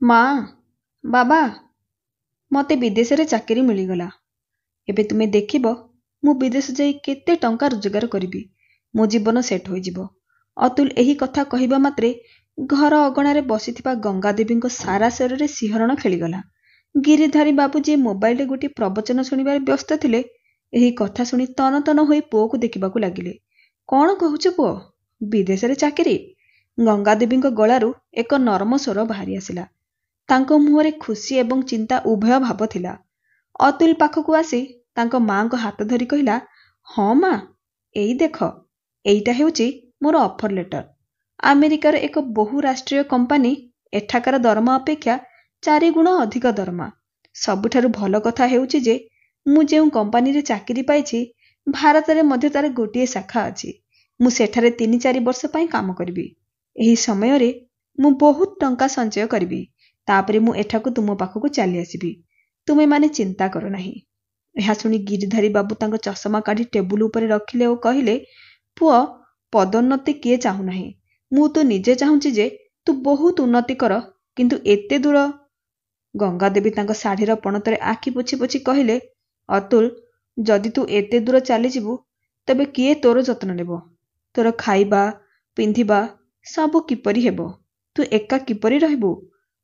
ମା, ବାବା, ମତେ ବିଦେଶରେ ଚାକିରି ମିଳିଗଲା। ଏବେ ତୁମେ ଦେଖିବ ମୁଁ ବିଦେଶ ଯାଇ କେତେ ଟଙ୍କା ରୋଜଗାର କରିବି। ମୋ ଜୀବନ ସେଟ୍ ହୋଇଯିବ। ଅତୁଲ ଏହି କଥା କହିବା ମାତ୍ରେ ଘର ଅଗଣାରେ ବସିଥିବା ଗଙ୍ଗାଦେବୀଙ୍କ ସାରା ଶରୀରରେ ଶିହରଣ ଖେଳିଗଲା। ଗିରିଧାରୀ ବାବୁ ଯିଏ ମୋବାଇଲରେ ଗୋଟିଏ ପ୍ରବଚନ ଶୁଣିବାରେ ବ୍ୟସ୍ତ ଥିଲେ, ଏହି କଥା ଶୁଣି ତନ ତନ ହୋଇ ପୁଅକୁ ଦେଖିବାକୁ ଲାଗିଲେ। କଣ କହୁଛୁ ପୁଅ? ବିଦେଶରେ ଚାକିରି? ଗଙ୍ଗାଦେବୀଙ୍କ ଗଳାରୁ ଏକ ନରମ ସ୍ୱର ବାହାରି ଆସିଲା। ତାଙ୍କ ମୁହଁରେ ଖୁସି ଏବଂ ଚିନ୍ତା ଉଭୟ ଭାବ ଥିଲା। ଅତୁଲ ପାଖକୁ ଆସି ତାଙ୍କ ମାଙ୍କ ହାତ ଧରି କହିଲା, ହଁ ମା, ଏଇ ଦେଖ, ଏଇଟା ହେଉଛି ମୋର ଅଫର ଲେଟର। ଆମେରିକାର ଏକ ବହୁରାଷ୍ଟ୍ରୀୟ କମ୍ପାନୀ, ଏଠାକାର ଦରମା ଅପେକ୍ଷା 4 ଗୁଣ ଅଧିକ ଦରମା। ସବୁଠାରୁ ଭଲ କଥା ହେଉଛି ଯେ ମୁଁ ଯେଉଁ କମ୍ପାନୀରେ ଚାକିରି ପାଇଛି, ଭାରତରେ ମଧ୍ୟ ତାର ଗୋଟିଏ ଶାଖା ଅଛି। ମୁଁ ସେଠାରେ 3-4 ବର୍ଷ ପାଇଁ କାମ କରିବି। ଏହି ସମୟରେ ମୁଁ ବହୁତ ଟଙ୍କା ସଞ୍ଚୟ କରିବି। ତାପରେ ମୁଁ ଏଠାକୁ ତୁମ ପାଖକୁ ଚାଲି ଆସିବି। ତୁମେମାନେ ଚିନ୍ତା କର ନାହିଁ। ଏହା ଶୁଣି ଗିରିଧାରୀ ବାବୁ ତାଙ୍କ ଚଷମା କାଢ଼ି ଟେବୁଲ ଉପରେ ରଖିଲେ ଓ କହିଲେ, ପୁଅ, ପଦୋନ୍ନତି କିଏ ଚାହୁଁନାହିଁ? ମୁଁ ତ ନିଜେ ଚାହୁଁଛି ଯେ ତୁ ବହୁତ ଉନ୍ନତି କର, କିନ୍ତୁ ଏତେ ଦୂର? ଗଙ୍ଗାଦେବୀ ତାଙ୍କ ଶାଢ଼ୀର ପଣତରେ ଆଖି ପୋଛି ପୋଛି କହିଲେ, ଅତୁଲ, ଯଦି ତୁ ଏତେ ଦୂର ଚାଲିଯିବୁ, ତେବେ କିଏ ତୋର ଯତ୍ନ ନେବ? ତୋର ଖାଇବା, ପିନ୍ଧିବା ସବୁ କିପରି ହେବ? ତୁ ଏକା କିପରି ରହିବୁ?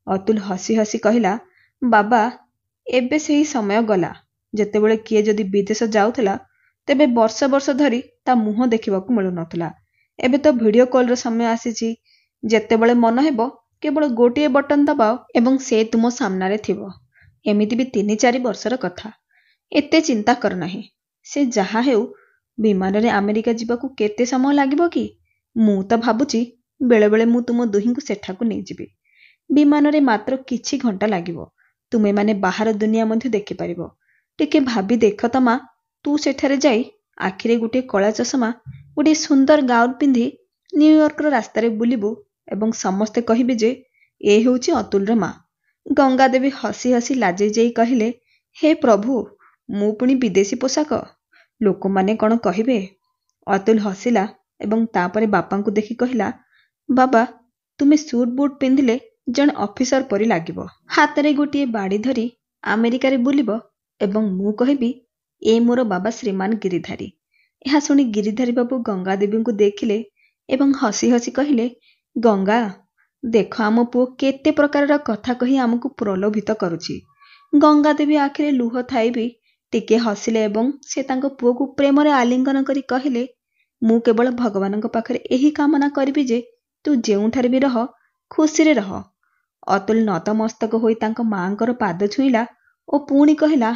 ଅତୁଲ ହସି ହସି କହିଲା, ବାବା, ଏବେ ସେହି ସମୟ ଗଲା ଯେତେବେଳେ କିଏ ଯଦି ବିଦେଶ ଯାଉଥିଲା, ତେବେ ବର୍ଷ ବର୍ଷ ଧରି ତା ମୁହଁ ଦେଖିବାକୁ ମିଳୁନଥିଲା। ଏବେ ତ ଭିଡିଓ କଲର ସମୟ ଆସିଛି। ଯେତେବେଳେ ମନ ହେବ କେବଳ ଗୋଟିଏ ବଟନ ଦବାଅ ଏବଂ ସେ ତୁମ ସାମ୍ନାରେ ଥିବ। ଏମିତି ବି 3-4 ବର୍ଷର କଥା। ଏତେ ଚିନ୍ତା କର ନାହିଁ। ସେ ଯାହା ହେଉ, ବିମାନରେ ଆମେରିକା ଯିବାକୁ କେତେ ସମୟ ଲାଗିବ କି? ମୁଁ ତ ଭାବୁଛି ବେଳେବେଳେ ମୁଁ ତୁମ ଦୁହିଁଙ୍କୁ ସେଠାକୁ ନେଇଯିବି। ବିମାନରେ ମାତ୍ର କିଛି ଘଣ୍ଟା ଲାଗିବ। ତୁମେମାନେ ବାହାର ଦୁନିଆ ମଧ୍ୟ ଦେଖିପାରିବ। ଟିକେ ଭାବି ଦେଖ ତ ମା, ତୁ ସେଠାରେ ଯାଇ ଆଖିରେ ଗୋଟିଏ କଳା ଚଷମା, ଗୋଟିଏ ସୁନ୍ଦର ଗାଉନ ପିନ୍ଧି ନ୍ୟୁୟର୍କର ରାସ୍ତାରେ ବୁଲିବୁ ଏବଂ ସମସ୍ତେ କହିବେ ଯେ ଏ ହେଉଛି ଅତୁଲର ମା। ଗଙ୍ଗାଦେବୀ ହସି ହସି ଲାଜେଇ ଯାଇ କହିଲେ, ହେ ପ୍ରଭୁ, ମୁଁ ପୁଣି ବିଦେଶୀ ପୋଷାକ? ଲୋକମାନେ କଣ କହିବେ? ଅତୁଲ ହସିଲା ଏବଂ ତାପରେ ବାପାଙ୍କୁ ଦେଖି କହିଲା, ବାବା, ତୁମେ ସୁଟ ବୁଟ ପିନ୍ଧିଲେ ଜଣେ ଅଫିସର ପରି ଲାଗିବ। ହାତରେ ଗୋଟିଏ ବାଡ଼ି ଧରି ଆମେରିକାରେ ବୁଲିବ ଏବଂ ମୁଁ କହିବି, ଏ ମୋର ବାବା ଶ୍ରୀମାନ ଗିରିଧାରୀ। ଏହା ଶୁଣି ଗିରିଧାରୀ ବାବୁ ଗଙ୍ଗାଦେବୀଙ୍କୁ ଦେଖିଲେ ଏବଂ ହସି ହସି କହିଲେ, ଗଙ୍ଗା, ଦେଖ ଆମ ପୁଅ କେତେ ପ୍ରକାରର କଥା କହି ଆମକୁ ପ୍ରଲୋଭିତ କରୁଛି। ଗଙ୍ଗାଦେବୀ ଆଖିରେ ଲୁହ ଥାଇ ବି ଟିକେ ହସିଲେ ଏବଂ ସେ ତାଙ୍କ ପୁଅକୁ ପ୍ରେମରେ ଆଲିଙ୍ଗନ କରି କହିଲେ, ମୁଁ କେବଳ ଭଗବାନଙ୍କ ପାଖରେ ଏହି କାମନା କରିବି ଯେ ତୁ ଯେଉଁଠାରେ ବି ରହ, ଖୁସିରେ ରହ। ଅତୁଲ ନତମସ୍ତକ ହୋଇ ତାଙ୍କ ମାଙ୍କର ପାଦ ଛୁଇଁଲା ଓ ପୁଣି କହିଲା,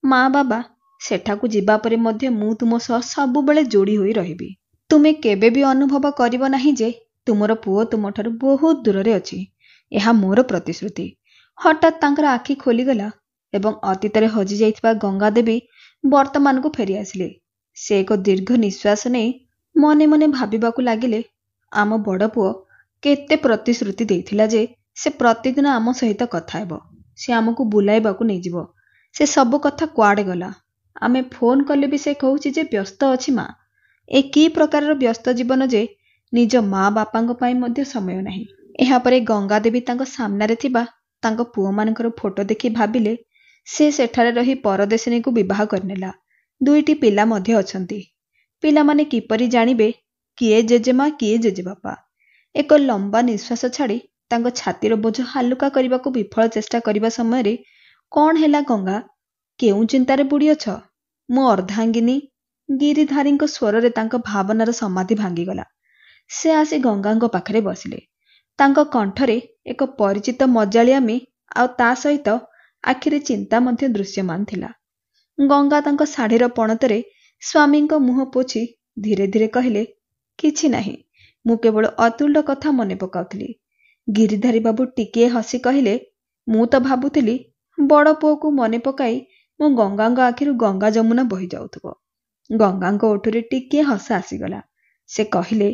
ମା, ବାବା, ସେଠାକୁ ଯିବା ପରେ ମଧ୍ୟ ମୁଁ ତୁମ ସହ ସବୁବେଳେ ଯୋଡ଼ି ହୋଇ ରହିବି। ତୁମେ କେବେ ବି ଅନୁଭବ କରିବ ନାହିଁ ଯେ ତୁମର ପୁଅ ତୁମଠାରୁ ବହୁତ ଦୂରରେ ଅଛି। ଏହା ମୋର ପ୍ରତିଶ୍ରୁତି। ହଠାତ୍ ତାଙ୍କର ଆଖି ଖୋଲିଗଲା ଏବଂ ଅତୀତରେ ହଜି ଯାଇଥିବା ଗଙ୍ଗାଦେବୀ ବର୍ତ୍ତମାନକୁ ଫେରି ଆସିଲେ। ସେ ଏକ ଦୀର୍ଘ ନିଶ୍ୱାସ ନେଇ ମନେ ମନେ ଭାବିବାକୁ ଲାଗିଲେ, ଆମ ବଡ଼ ପୁଅ କେତେ ପ୍ରତିଶ୍ରୁତି ଦେଇଥିଲା ଯେ ସେ ପ୍ରତିଦିନ ଆମ ସହିତ କଥା ହେବ, ସେ ଆମକୁ ବୁଲାଇବାକୁ ନେଇଯିବ। ସେ ସବୁ କଥା କୁଆଡ଼େ ଗଲା? ଆମେ ଫୋନ କଲେ ବି ସେ କହୁଛି ଯେ ବ୍ୟସ୍ତ ଅଛି ମା। ଏ କି ପ୍ରକାରର ବ୍ୟସ୍ତ ଜୀବନ ଯେ ନିଜ ମା ବାପାଙ୍କ ପାଇଁ ମଧ୍ୟ ସମୟ ନାହିଁ। ଏହାପରେ ଗଙ୍ଗାଦେବୀ ତାଙ୍କ ସାମ୍ନାରେ ଥିବା ତାଙ୍କ ପୁଅମାନଙ୍କର ଫଟୋ ଦେଖି ଭାବିଲେ, ସେ ସେଠାରେ ରହି ପରଦେଶିନୀକୁ ବିବାହ କରିନେଲା। 2ଟି ପିଲା ମଧ୍ୟ ଅଛନ୍ତି। ପିଲାମାନେ କିପରି ଜାଣିବେ କିଏ ଜେଜେମା କିଏ ଜେଜେବାପା? ଏକ ଲମ୍ବା ନିଶ୍ୱାସ ଛାଡ଼ି ତାଙ୍କ ଛାତିର ବୋଝ ହାଲୁକା କରିବାକୁ ବିଫଳ ଚେଷ୍ଟା କରିବା ସମୟରେ, କଣ ହେଲା ଗଙ୍ଗା? କେଉଁ ଚିନ୍ତାରେ ବୁଡ଼ି ଅଛ? ମୋ ଅର୍ଦ୍ଧାଙ୍ଗିନୀ? ଗିରିଧାରୀଙ୍କ ସ୍ୱରରେ ତାଙ୍କ ଭାବନାର ସମାଧି ଭାଙ୍ଗିଗଲା। ସେ ଆସି ଗଙ୍ଗାଙ୍କ ପାଖରେ ବସିଲେ। ତାଙ୍କ କଣ୍ଠରେ ଏକ ପରିଚିତ ମଜାଳିଆମି ଆଉ ତା ସହିତ ଆଖିରେ ଚିନ୍ତା ମଧ୍ୟ ଦୃଶ୍ୟମାନ ଥିଲା। ଗଙ୍ଗା ତାଙ୍କ ଶାଢ଼ୀର ପଣତରେ ସ୍ୱାମୀଙ୍କ ମୁହଁ ପୋଛି ଧୀରେ ଧୀରେ କହିଲେ, କିଛି ନାହିଁ, ମୁଁ କେବଳ ଅତୁଲର କଥା ମନେ ପକାଉଥିଲି। ଗିରିଧାରୀ ବାବୁ ଟିକିଏ ହସି କହିଲେ, ମୁଁ ତ ଭାବୁଥିଲି ବଡ଼ ପୁଅକୁ ମନେ ପକାଇ ମୋ ଗଙ୍ଗାଙ୍କ ଆଖିରୁ ଗଙ୍ଗା ଯମୁନା ବହି ଯାଉଥିବ। ଗଙ୍ଗାଙ୍କ ଓଠରେ ଟିକିଏ ହସ ଆସିଗଲା। ସେ କହିଲେ,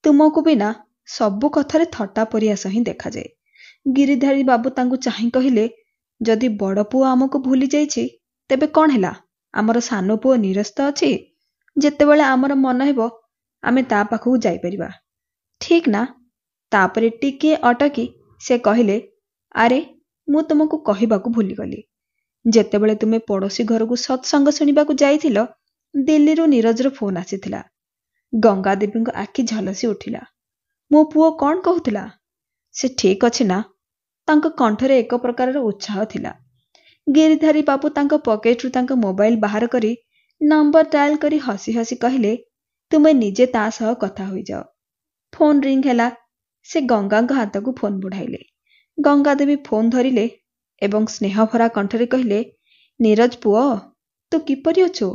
ତୁମକୁ ବିନା ସବୁ କଥାରେ ଥଟ୍ଟା ପରିହାସ ହିଁ ଦେଖାଯାଏ। ଗିରିଧାରୀ ବାବୁ ତାଙ୍କୁ ଚାହିଁ କହିଲେ, ଯଦି ବଡ଼ ପୁଅ ଆମକୁ ଭୁଲି ଯାଇଛି, ତେବେ କଣ ହେଲା? ଆମର ସାନ ପୁଅ ନିରସ୍ତ ଅଛି। ଯେତେବେଳେ ଆମର ମନ ହେବ ଆମେ ତା ପାଖକୁ ଯାଇପାରିବା, ଠିକ୍ ନା? ତାପରେ ଟିକିଏ ଅଟକି ସେ କହିଲେ, ଆରେ ମୁଁ ତୁମକୁ କହିବାକୁ ଭୁଲିଗଲି, ଯେତେବେଳେ ତୁମେ ପଡ଼ୋଶୀ ଘରକୁ ସତ୍ସଙ୍ଗ ଶୁଣିବାକୁ ଯାଇଥିଲ, ଦିଲ୍ଲୀରୁ ନିରଜର ଫୋନ୍ ଆସିଥିଲା। ଗଙ୍ଗାଦେବୀଙ୍କ ଆଖି ଝଲସି ଉଠିଲା। ମୋ ପୁଅ କ'ଣ କହୁଥିଲା? ସେ ଠିକ୍ ଅଛି ନା? ତାଙ୍କ କଣ୍ଠରେ ଏକ ପ୍ରକାରର ଉତ୍ସାହ ଥିଲା। ଗିରିଧାରୀ ବାବୁ ତାଙ୍କ ପକେଟରୁ ତାଙ୍କ ମୋବାଇଲ ବାହାର କରି ନମ୍ବର ଡାଏଲ କରି ହସି ହସି କହିଲେ, ତୁମେ ନିଜେ ତା ସହ କଥା ହୋଇଯାଅ। ଫୋନ୍ ରିଙ୍ଗ ହେଲା। ସେ ଗଙ୍ଗାଙ୍କ ହାତକୁ ଫୋନ୍ ବଢ଼ାଇଲେ। ଗଙ୍ଗାଦେବୀ ଫୋନ୍ ଧରିଲେ ଏବଂ ସ୍ନେହଭରା କଣ୍ଠରେ କହିଲେ, ନିରଜ ପୁଅ, ତୁ କିପରି ଅଛୁ?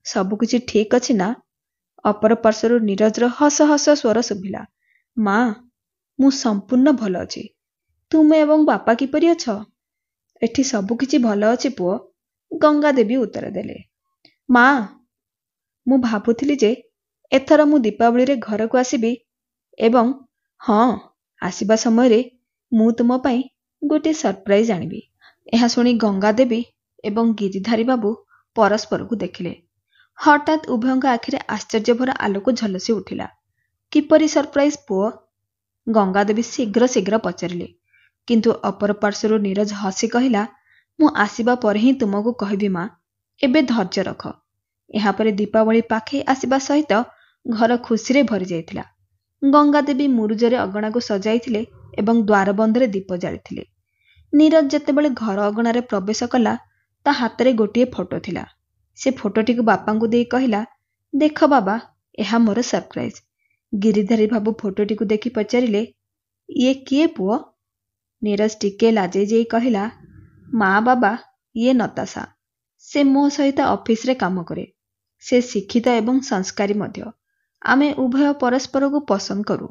ସବୁକିଛି ଠିକ୍ ଅଛି ନା? ଅପର ପାର୍ଶ୍ୱରୁ ନିରଜର ହସ ହସ ସ୍ୱର ଶୁଭିଲା। ମା, ମୁଁ ସମ୍ପୂର୍ଣ୍ଣ ଭଲ ଅଛି। ତୁମେ ଏବଂ ବାପା କିପରି ଅଛ? ଏଠି ସବୁକିଛି ଭଲ ଅଛି ପୁଅ, ଗଙ୍ଗାଦେବୀ ଉତ୍ତର ଦେଲେ। ମା, ମୁଁ ଭାବୁଥିଲି ଯେ ଏଥର ମୁଁ ଦୀପାବଳିରେ ଘରକୁ ଆସିବି ଏବଂ ହଁ, ଆସିବା ସମୟରେ ମୁଁ ତୁମ ପାଇଁ ଗୋଟିଏ ସରପ୍ରାଇଜ୍ ଆଣିବି। ଏହା ଶୁଣି ଗଙ୍ଗାଦେବୀ ଏବଂ ଗିରିଧାରୀ ବାବୁ ପରସ୍ପରକୁ ଦେଖିଲେ। ହଠାତ୍ ଉଭୟଙ୍କ ଆଖିରେ ଆଶ୍ଚର୍ଯ୍ୟଭରା ଆଲୋକ ଝଲସି ଉଠିଲା। କିପରି ସରପ୍ରାଇଜ୍ ପୁଅ? ଗଙ୍ଗାଦେବୀ ଶୀଘ୍ର ଶୀଘ୍ର ପଚାରିଲେ। କିନ୍ତୁ ଅପର ପାର୍ଶ୍ୱରୁ ନିରଜ ହସି କହିଲା, ମୁଁ ଆସିବା ପରେ ହିଁ ତୁମକୁ କହିବି ମା, ଏବେ ଧୈର୍ଯ୍ୟ ରଖ। ଏହାପରେ ଦୀପାବଳି ପାଖେଇ ଆସିବା ସହିତ ଘର ଖୁସିରେ ଭରି ଯାଇଥିଲା। ଗଙ୍ଗାଦେବୀ ମୁରୁଜରେ ଅଗଣାକୁ ସଜାଇଥିଲେ ଏବଂ ଦ୍ୱାରବନ୍ଧରେ ଦୀପ ଜାଳିଥିଲେ। ନିରଜ ଯେତେବେଳେ ଘର ଅଗଣାରେ ପ୍ରବେଶ କଲା, ତା ହାତରେ ଗୋଟିଏ ଫଟୋ ଥିଲା। ସେ ଫଟୋଟିକୁ ବାପାଙ୍କୁ ଦେଇ କହିଲା, ଦେଖ ବାବା, ଏହା ମୋର ସରପ୍ରାଇଜ୍। ଗିରିଧାରୀ ବାବୁ ଫଟୋଟିକୁ ଦେଖି ପଚାରିଲେ, ଇଏ କିଏ ପୁଅ? ନିରଜ ଟିକେ ଲାଜେଇ ଯାଇ କହିଲା, ମା ବାବା, ଇଏ ନତାଶା। ସେ ମୋ ସହିତ ଅଫିସରେ କାମ କରେ। ସେ ଶିକ୍ଷିତ ଏବଂ ସଂସ୍କାରୀ ମଧ୍ୟ। ଆମେ ଉଭୟ ପରସ୍ପରକୁ ପସନ୍ଦ କରୁ।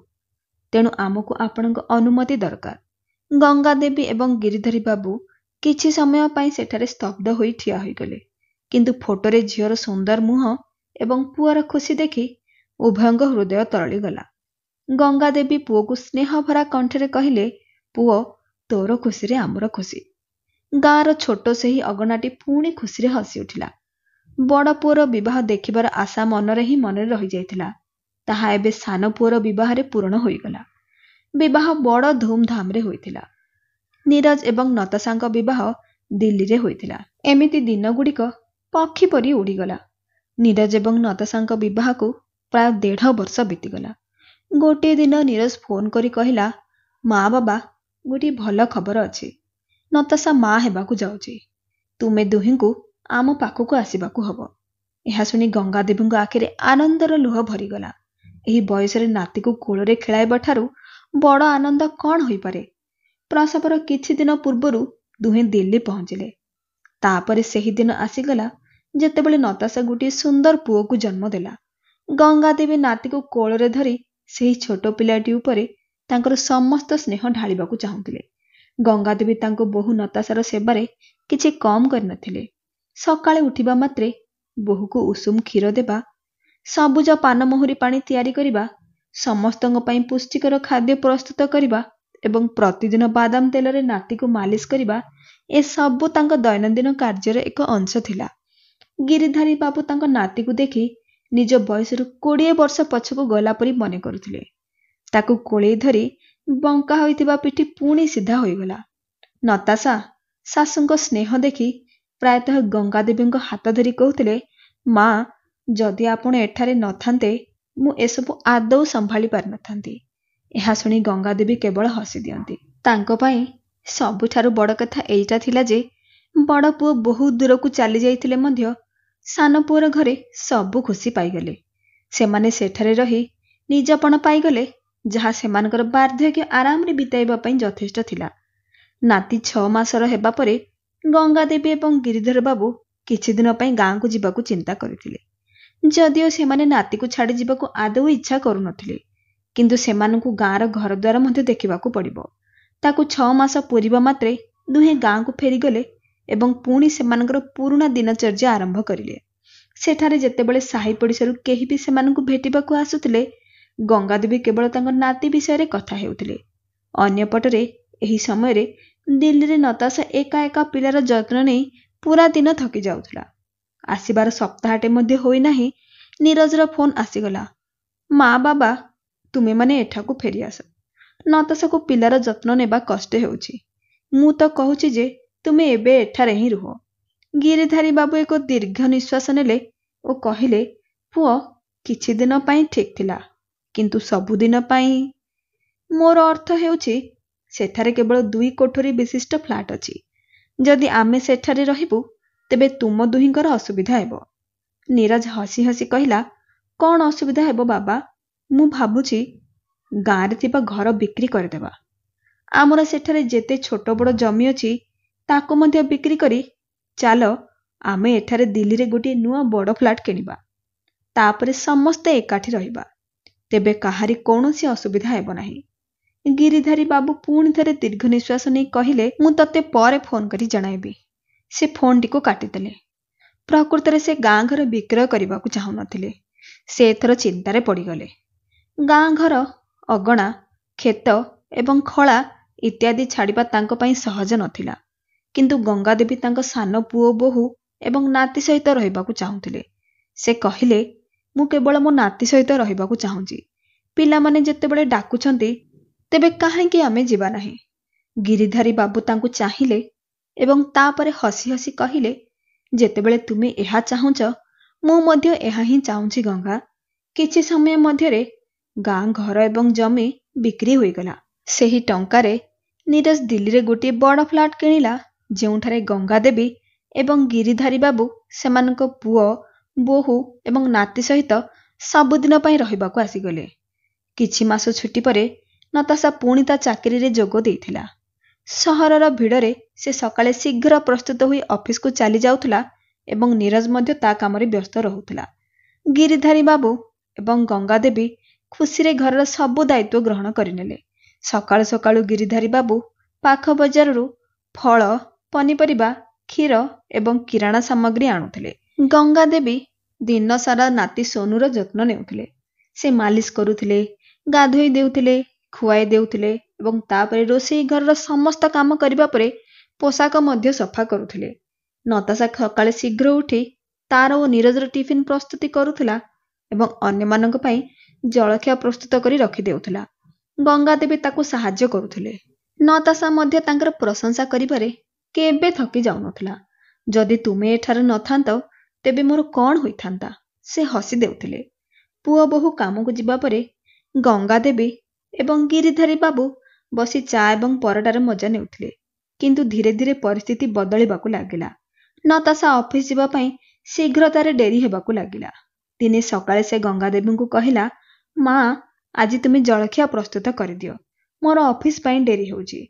ତେଣୁ ଆମକୁ ଆପଣଙ୍କ ଅନୁମତି ଦରକାର। ଗଙ୍ଗାଦେବୀ ଏବଂ ଗିରିଧାରୀ ବାବୁ କିଛି ସମୟ ପାଇଁ ସେଠାରେ ସ୍ତବ୍ଧ ହୋଇ ଠିଆ ହୋଇଗଲେ। କିନ୍ତୁ ଫଟୋରେ ଝିଅର ସୁନ୍ଦର ମୁହଁ ଏବଂ ପୁଅର ଖୁସି ଦେଖି ଉଭୟଙ୍କ ହୃଦୟ ତରଳିଗଲା। ଗଙ୍ଗାଦେବୀ ପୁଅକୁ ସ୍ନେହଭରା କଣ୍ଠରେ କହିଲେ, ପୁଅ, ତୋର ଖୁସିରେ ଆମର ଖୁସି। ଗାଁର ଛୋଟ ସେହି ଅଗଣାଟି ପୁଣି ଖୁସିରେ ହସି ଉଠିଲା। ବଡ଼ ପୁଅର ବିବାହ ଦେଖିବାର ଆଶା ମନରେ ହିଁ ମନରେ ରହିଯାଇଥିଲା। ତାହା ଏବେ ସାନ ପୁଅର ବିବାହରେ ପୂରଣ ହୋଇଗଲା। ବିବାହ ବଡ଼ ଧୁମଧାମରେ ହୋଇଥିଲା। ନିରଜ ଏବଂ ନତାଶାଙ୍କ ବିବାହ ଦିଲ୍ଲୀରେ ହୋଇଥିଲା। ଏମିତି ଦିନଗୁଡ଼ିକ ପକ୍ଷୀ ପରି ଉଡ଼ିଗଲା। ନିରଜ ଏବଂ ନତାଶାଙ୍କ ବିବାହକୁ ପ୍ରାୟ 1.5 ବର୍ଷ ବିତିଗଲା। ଗୋଟିଏ ଦିନ ନିରଜ ଫୋନ୍ କରି କହିଲା, ମା ବାବା, ଗୋଟିଏ ଭଲ ଖବର ଅଛି। ନତାଶା ମା ହେବାକୁ ଯାଉଛି। ତୁମେ ଦୁହିଁଙ୍କୁ ଆମ ପାଖକୁ ଆସିବାକୁ ହବ। ଏହା ଶୁଣି ଗଙ୍ଗାଦେବୀଙ୍କ ଆଖିରେ ଆନନ୍ଦର ଲୁହ ଭରିଗଲା। ଏହି ବୟସରେ ନାତିକୁ କୋଳରେ ଖେଳାଇବା ଠାରୁ ବଡ଼ ଆନନ୍ଦ କ'ଣ ହୋଇପାରେ? ପ୍ରସବର କିଛି ଦିନ ପୂର୍ବରୁ ଦୁହେଁ ଦିଲ୍ଲୀ ପହଞ୍ଚିଲେ। ତାପରେ ସେହି ଦିନ ଆସିଗଲା ଯେତେବେଳେ ନତାଶା ଗୋଟିଏ ସୁନ୍ଦର ପୁଅକୁ ଜନ୍ମ ଦେଲା। ଗଙ୍ଗାଦେବୀ ନାତିକୁ କୋଳରେ ଧରି ସେହି ଛୋଟ ପିଲାଟି ଉପରେ ତାଙ୍କର ସମସ୍ତ ସ୍ନେହ ଢାଳିବାକୁ ଚାହୁଁଥିଲେ। ଗଙ୍ଗାଦେବୀ ତାଙ୍କ ବୋହୂ ନତାଶାର ସେବାରେ କିଛି କମ୍ କରିନଥିଲେ। ସକାଳେ ଉଠିବା ମାତ୍ରେ ବୋହୂକୁ ଉଷୁମ କ୍ଷୀର ଦେବା, ସବୁଜ ପାନମହୁରି ପାଣି ତିଆରି କରିବା, ସମସ୍ତଙ୍କ ପାଇଁ ପୁଷ୍ଟିକର ଖାଦ୍ୟ ପ୍ରସ୍ତୁତ କରିବା ଏବଂ ପ୍ରତିଦିନ ବାଦାମ ତେଲରେ ନାତିକୁ ମାଲିସ କରିବା, ଏସବୁ ତାଙ୍କ ଦୈନନ୍ଦିନ କାର୍ଯ୍ୟର ଏକ ଅଂଶ ଥିଲା। ଗିରିଧାରୀ ବାବୁ ତାଙ୍କ ନାତିକୁ ଦେଖି ନିଜ ବୟସରୁ 20 ବର୍ଷ ପଛକୁ ଗଲା ପରି ମନେ କରୁଥିଲେ। ତାକୁ କୋଳେଇ ଧରି ବଙ୍କା ହୋଇଥିବା ପିଠି ପୁଣି ସିଧା ହୋଇଗଲା। ନତାଶା ଶାଶୁଙ୍କ ସ୍ନେହ ଦେଖି ପ୍ରାୟତଃ ଗଙ୍ଗାଦେବୀଙ୍କ ହାତ ଧରି କହୁଥିଲେ, ମା, ଯଦି ଆପଣ ଏଠାରେ ନଥାନ୍ତେ ମୁଁ ଏସବୁ ଆଦୌ ସମ୍ଭାଳି ପାରିନଥାନ୍ତି। ଏହା ଶୁଣି ଗଙ୍ଗାଦେବୀ କେବଳ ହସି ଦିଅନ୍ତି। ତାଙ୍କ ପାଇଁ ସବୁଠାରୁ ବଡ଼ କଥା ଏଇଟା ଥିଲା ଯେ ବଡ଼ ପୁଅ ବହୁତ ଦୂରକୁ ଚାଲି ଯାଇଥିଲେ ମଧ୍ୟ ସାନ ପୁଅର ଘରେ ସବୁ ଖୁସି ପାଇଗଲେ। ସେମାନେ ସେଠାରେ ରହି ନିଜପଣ ପାଇଗଲେ, ଯାହା ସେମାନଙ୍କର ବାର୍ଦ୍ଧକ୍ୟ ଆରାମରେ ବିତାଇବା ପାଇଁ ଯଥେଷ୍ଟ ଥିଲା। ନାତି 6 ମାସର ହେବା ପରେ ଗଙ୍ଗାଦେବୀ ଏବଂ ଗିରିଧର ବାବୁ କିଛି ଦିନ ପାଇଁ ଗାଁକୁ ଯିବାକୁ ଚିନ୍ତା କରିଥିଲେ। ଯଦିଓ ସେମାନେ ନାତିକୁ ଛାଡ଼ି ଯିବାକୁ ଆଦୌ ଇଚ୍ଛା କରୁନଥିଲେ, କିନ୍ତୁ ସେମାନଙ୍କୁ ଗାଁର ଘରଦ୍ୱାର ମଧ୍ୟ ଦେଖିବାକୁ ପଡ଼ିବ। ତାକୁ 6 ମାସ ପୂରିବା ମାତ୍ରେ ଦୁହେଁ ଗାଁକୁ ଫେରିଗଲେ ଏବଂ ପୁଣି ସେମାନଙ୍କର ପୁରୁଣା ଦିନଚର୍ଯ୍ୟା ଆରମ୍ଭ କରିଲେ। ସେଠାରେ ଯେତେବେଳେ ସାହି ପଡ଼ିଶାରୁ କେହି ବି ସେମାନଙ୍କୁ ଭେଟିବାକୁ ଆସୁଥିଲେ, ଗଙ୍ଗାଦେବୀ କେବଳ ତାଙ୍କ ନାତି ବିଷୟରେ କଥା ହେଉଥିଲେ। ଅନ୍ୟପଟରେ ଏହି ସମୟରେ ଦିଲ୍ଲୀରେ ନତାଶା ଏକା ଏକା ପିଲାର ଯତ୍ନ ନେଇ ପୁରା ଦିନ ଥକି ଯାଉଥିଲା। ଆସିବାର ସପ୍ତାହଟେ ମଧ୍ୟ ହୋଇନାହିଁ, ନିରଜର ଫୋନ୍ ଆସିଗଲା। ମା ବାବା, ତୁମେମାନେ ଏଠାକୁ ଫେରିଆସ। ନତାଶାକୁ ପିଲାର ଯତ୍ନ ନେବା କଷ୍ଟ ହେଉଛି। ମୁଁ ତ କହୁଛି ଯେ ତୁମେ ଏବେ ଏଠାରେ ହିଁ ରୁହ। ଗିରିଧାରୀ ବାବୁ ଏକ ଦୀର୍ଘ ନିଶ୍ୱାସ ନେଲେ ଓ କହିଲେ, ପୁଅ, କିଛି ଦିନ ପାଇଁ ଠିକ୍ ଥିଲା, କିନ୍ତୁ ସବୁଦିନ ପାଇଁ? ମୋର ଅର୍ଥ ହେଉଛି, ସେଠାରେ କେବଳ 2 କୋଠରୀ ବିଶିଷ୍ଟ ଫ୍ଲାଟ୍ ଅଛି। ଯଦି ଆମେ ସେଠାରେ ରହିବୁ ତେବେ ତୁମ ଦୁହିଁଙ୍କର ଅସୁବିଧା ହେବ। ନୀରଜ ହସି ହସି କହିଲା, କ'ଣ ଅସୁବିଧା ହେବ ବାବା? ମୁଁ ଭାବୁଛି ଗାଁରେ ଥିବା ଘର ବିକ୍ରି କରିଦେବା। ଆମର ସେଠାରେ ଯେତେ ଛୋଟ ବଡ଼ ଜମି ଅଛି ତାକୁ ମଧ୍ୟ ବିକ୍ରି କରି ଚାଲ ଆମେ ଏଠାରେ ଦିଲ୍ଲୀରେ ଗୋଟିଏ ନୂଆ ବଡ଼ ଫ୍ଲାଟ୍ କିଣିବା। ତାପରେ ସମସ୍ତେ ଏକାଠି ରହିବା। ତେବେ କାହାରି କୌଣସି ଅସୁବିଧା ହେବ ନାହିଁ। ଗିରିଧାରୀ ବାବୁ ପୁଣି ଥରେ ଦୀର୍ଘ ନିଶ୍ୱାସ ନେଇ କହିଲେ, ମୁଁ ତତେ ପରେ ଫୋନ୍ କରି ଜଣାଇବି। ସେ ଫୋନ୍ଟିକୁ କାଟିଦେଲେ। ପ୍ରକୃତରେ ସେ ଗାଁ ଘର ବିକ୍ରୟ କରିବାକୁ ଚାହୁଁନଥିଲେ। ସେ ଏଥର ଚିନ୍ତାରେ ପଡ଼ିଗଲେ। ଗାଁ ଘର, ଅଗଣା, କ୍ଷେତ ଏବଂ ଖଳା ଇତ୍ୟାଦି ଛାଡ଼ିବା ତାଙ୍କ ପାଇଁ ସହଜ ନଥିଲା। କିନ୍ତୁ ଗଙ୍ଗାଦେବୀ ତାଙ୍କ ସାନ ପୁଅ ବୋହୂ ଏବଂ ନାତି ସହିତ ରହିବାକୁ ଚାହୁଁଥିଲେ। ସେ କହିଲେ, ମୁଁ କେବଳ ମୋ ନାତି ସହିତ ରହିବାକୁ ଚାହୁଁଛି। ପିଲାମାନେ ଯେତେବେଳେ ଡାକୁଛନ୍ତି ତେବେ କାହିଁକି ଆମେ ଯିବା ନାହିଁ? ଗିରିଧାରୀ ବାବୁ ତାଙ୍କୁ ଚାହିଁଲେ ଏବଂ ତାପରେ ହସି ହସି କହିଲେ, ଯେତେବେଳେ ତୁମେ ଏହା ଚାହୁଁଛ ମୁଁ ମଧ୍ୟ ଏହା ହିଁ ଚାହୁଁଛି ଗଙ୍ଗା। କିଛି ସମୟ ମଧ୍ୟରେ ଗାଁ ଘର ଏବଂ ଜମି ବିକ୍ରି ହୋଇଗଲା। ସେହି ଟଙ୍କାରେ ନୀରଜ ଦିଲ୍ଲୀରେ ଗୋଟିଏ ବଡ଼ ଫ୍ଲାଟ୍ କିଣିଲା, ଯେଉଁଠାରେ ଗଙ୍ଗାଦେବୀ ଏବଂ ଗିରିଧାରୀ ବାବୁ ସେମାନଙ୍କ ପୁଅ, ବୋହୂ ଏବଂ ନାତି ସହିତ ସବୁଦିନ ପାଇଁ ରହିବାକୁ ଆସିଗଲେ। କିଛି ମାସ ଛୁଟି ପରେ ନତାଶା ପୁଣି ତା ଚାକିରିରେ ଯୋଗ ଦେଇଥିଲା। ସହରର ଭିଡ଼ରେ ସେ ସକାଳେ ଶୀଘ୍ର ପ୍ରସ୍ତୁତ ହୋଇ ଅଫିସକୁ ଚାଲି ଯାଉଥିଲା ଏବଂ ନୀରଜ ମଧ୍ୟ ତା କାମରେ ବ୍ୟସ୍ତ ରହୁଥିଲା। ଗିରିଧାରୀ ବାବୁ ଏବଂ ଗଙ୍ଗାଦେବୀ ଖୁସିରେ ଘରର ସବୁ ଦାୟିତ୍ୱ ଗ୍ରହଣ କରିନେଲେ। ସକାଳୁ ସକାଳୁ ଗିରିଧାରୀ ବାବୁ ପାଖ ବଜାରରୁ ଫଳ, ପନିପରିବା, କ୍ଷୀର ଏବଂ କିରାଣା ସାମଗ୍ରୀ ଆଣୁଥିଲେ। ଗଙ୍ଗାଦେବୀ ଦିନସାରା ନାତି ସୋନୁର ଯତ୍ନ ନେଉଥିଲେ। ସେ ମାଲିସ କରୁଥିଲେ, ଗାଧୋଇ ଦେଉଥିଲେ, ଖୁଆଇ ଦେଉଥିଲେ ଏବଂ ତାପରେ ରୋଷେଇ ଘରର ସମସ୍ତ କାମ କରିବା ପରେ ପୋଷାକ ମଧ୍ୟ ସଫା କରୁଥିଲେ। ନତାଶା ସକାଳେ ଶୀଘ୍ର ଉଠି ତାର ଓ ନୀରଜର ଟିଫିନ୍ ପ୍ରସ୍ତୁତି କରୁଥିଲା ଏବଂ ଅନ୍ୟମାନଙ୍କ ପାଇଁ ଜଳଖିଆ ପ୍ରସ୍ତୁତ କରି ରଖିଦେଉଥିଲା। ଗଙ୍ଗାଦେବୀ ତାକୁ ସାହାଯ୍ୟ କରୁଥିଲେ। ନତାଶା ମଧ୍ୟ ତାଙ୍କର ପ୍ରଶଂସା କରିବାରେ କେବେ ଥକି ଯାଉନଥିଲା। ଯଦି ତୁମେ ଏଠାରେ ନଥାନ୍ତ ତେବେ ମୋର କ'ଣ ହୋଇଥାନ୍ତା? ସେ ହସି ଦେଉଥିଲେ। ପୁଅ ବୋହୂ କାମକୁ ଯିବା ପରେ ଗଙ୍ଗାଦେବୀ ଏବଂ ଗିରିଧାରୀ ବାବୁ ବସି ଚା ଏବଂ ପରଟାର ମଜା ନେଉଥିଲେ। କିନ୍ତୁ ଧୀରେ ଧୀରେ ପରିସ୍ଥିତି ବଦଳିବାକୁ ଲାଗିଲା। ନତାଶା ଅଫିସ ଯିବା ପାଇଁ ଶୀଘ୍ର ତାର ଡେରି ହେବାକୁ ଲାଗିଲା। ଦିନେ ସକାଳେ ସେ ଗଙ୍ଗାଦେବୀଙ୍କୁ କହିଲା, ମା, ଆଜି ତୁମେ ଜଳଖିଆ ପ୍ରସ୍ତୁତ କରିଦିଅ। ମୋର ଅଫିସ ପାଇଁ ଡେରି ହେଉଛି।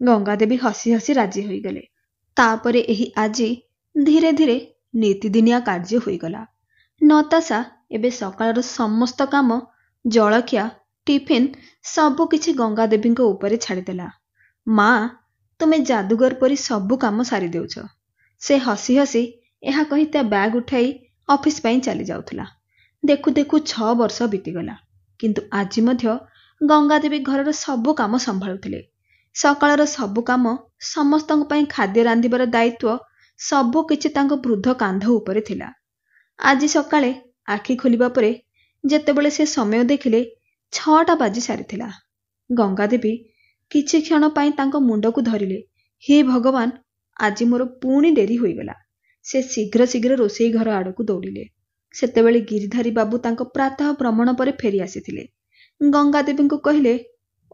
ଗଙ୍ଗାଦେବୀ ହସି ହସି ରାଜି ହୋଇଗଲେ। ତାପରେ ଏହି ଆଜି ଧୀରେ ଧୀରେ ନୀତିଦିନିଆ କାର୍ଯ୍ୟ ହୋଇଗଲା। ନତାଶା ଏବେ ସକାଳର ସମସ୍ତ କାମ, ଜଳଖିଆ, ଟିଫିନ୍ ସବୁକିଛି ଗଙ୍ଗାଦେବୀଙ୍କ ଉପରେ ଛାଡ଼ିଦେଲା। ମା, ତୁମେ ଯାଦୁଗର ପରି ସବୁ କାମ ସାରି ଦେଉଛ। ସେ ହସି ହସି ଏହା କହି ତା ବ୍ୟାଗ୍ ଉଠାଇ ଅଫିସ ପାଇଁ ଚାଲି ଯାଉଥିଲା। ଦେଖୁ ଦେଖୁ 6 ବର୍ଷ ବିତିଗଲା। କିନ୍ତୁ ଆଜି ମଧ୍ୟ ଗଙ୍ଗାଦେବୀ ଘରର ସବୁ କାମ ସମ୍ଭାଳୁଥିଲେ। ସକାଳର ସବୁ କାମ, ସମସ୍ତଙ୍କ ପାଇଁ ଖାଦ୍ୟ ରାନ୍ଧିବାର ଦାୟିତ୍ୱ ସବୁକିଛି ତାଙ୍କ ବୃଦ୍ଧ କାନ୍ଧ ଉପରେ ଥିଲା। ଆଜି ସକାଳେ ଆଖି ଖୋଲିବା ପରେ ଯେତେବେଳେ ସେ ସମୟ ଦେଖିଲେ 6ଟା ବାଜି ସାରିଥିଲା। ଗଙ୍ଗାଦେବୀ କିଛି କ୍ଷଣ ପାଇଁ ତାଙ୍କ ମୁଣ୍ଡକୁ ଧରିଲେ। ହେ ଭଗବାନ, ଆଜି ମୋର ପୁଣି ଡେରି ହୋଇଗଲା। ସେ ଶୀଘ୍ର ଶୀଘ୍ର ରୋଷେଇ ଘର ଆଡ଼କୁ ଦୌଡ଼ିଲେ। ସେତେବେଳେ ଗିରିଧାରୀ ବାବୁ ତାଙ୍କ ପ୍ରାତଃ ଭ୍ରମଣ ପରେ ଫେରି ଆସିଥିଲେ। ଗଙ୍ଗାଦେବୀଙ୍କୁ କହିଲେ,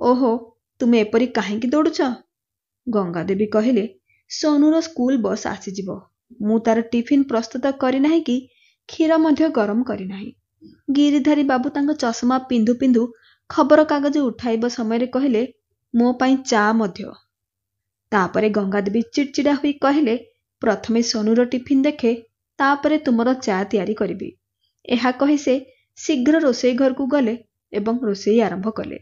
ଓହୋ, ତୁମେ ଏପରି କାହିଁକି ଦୌଡ଼ୁଛ? ଗଙ୍ଗାଦେବୀ କହିଲେ, ସୋନୁର ସ୍କୁଲ ବସ୍ ଆସିଯିବ। ମୁଁ ତାର ଟିଫିନ୍ ପ୍ରସ୍ତୁତ କରିନାହିଁ କି କ୍ଷୀର ମଧ୍ୟ ଗରମ କରିନାହିଁ। ଗିରିଧାରୀ ବାବୁ ତାଙ୍କ ଚଷମା ପିନ୍ଧୁ ପିନ୍ଧୁ ଖବରକାଗଜ ଉଠାଇବା ସମୟରେ କହିଲେ, ମୋ ପାଇଁ ଚା ମଧ୍ୟ। ତାପରେ ଗଙ୍ଗାଦେବୀ ଚିଡ଼ଚିଡ଼ା ହୋଇ କହିଲେ, ପ୍ରଥମେ ସୋନୁର ଟିଫିନ୍ ଦେଖେ, ତାପରେ ତୁମର ଚା ତିଆରି କରିବି। ଏହା କହି ସେ ଶୀଘ୍ର ରୋଷେଇ ଘରକୁ ଗଲେ ଏବଂ ରୋଷେଇ ଆରମ୍ଭ କଲେ।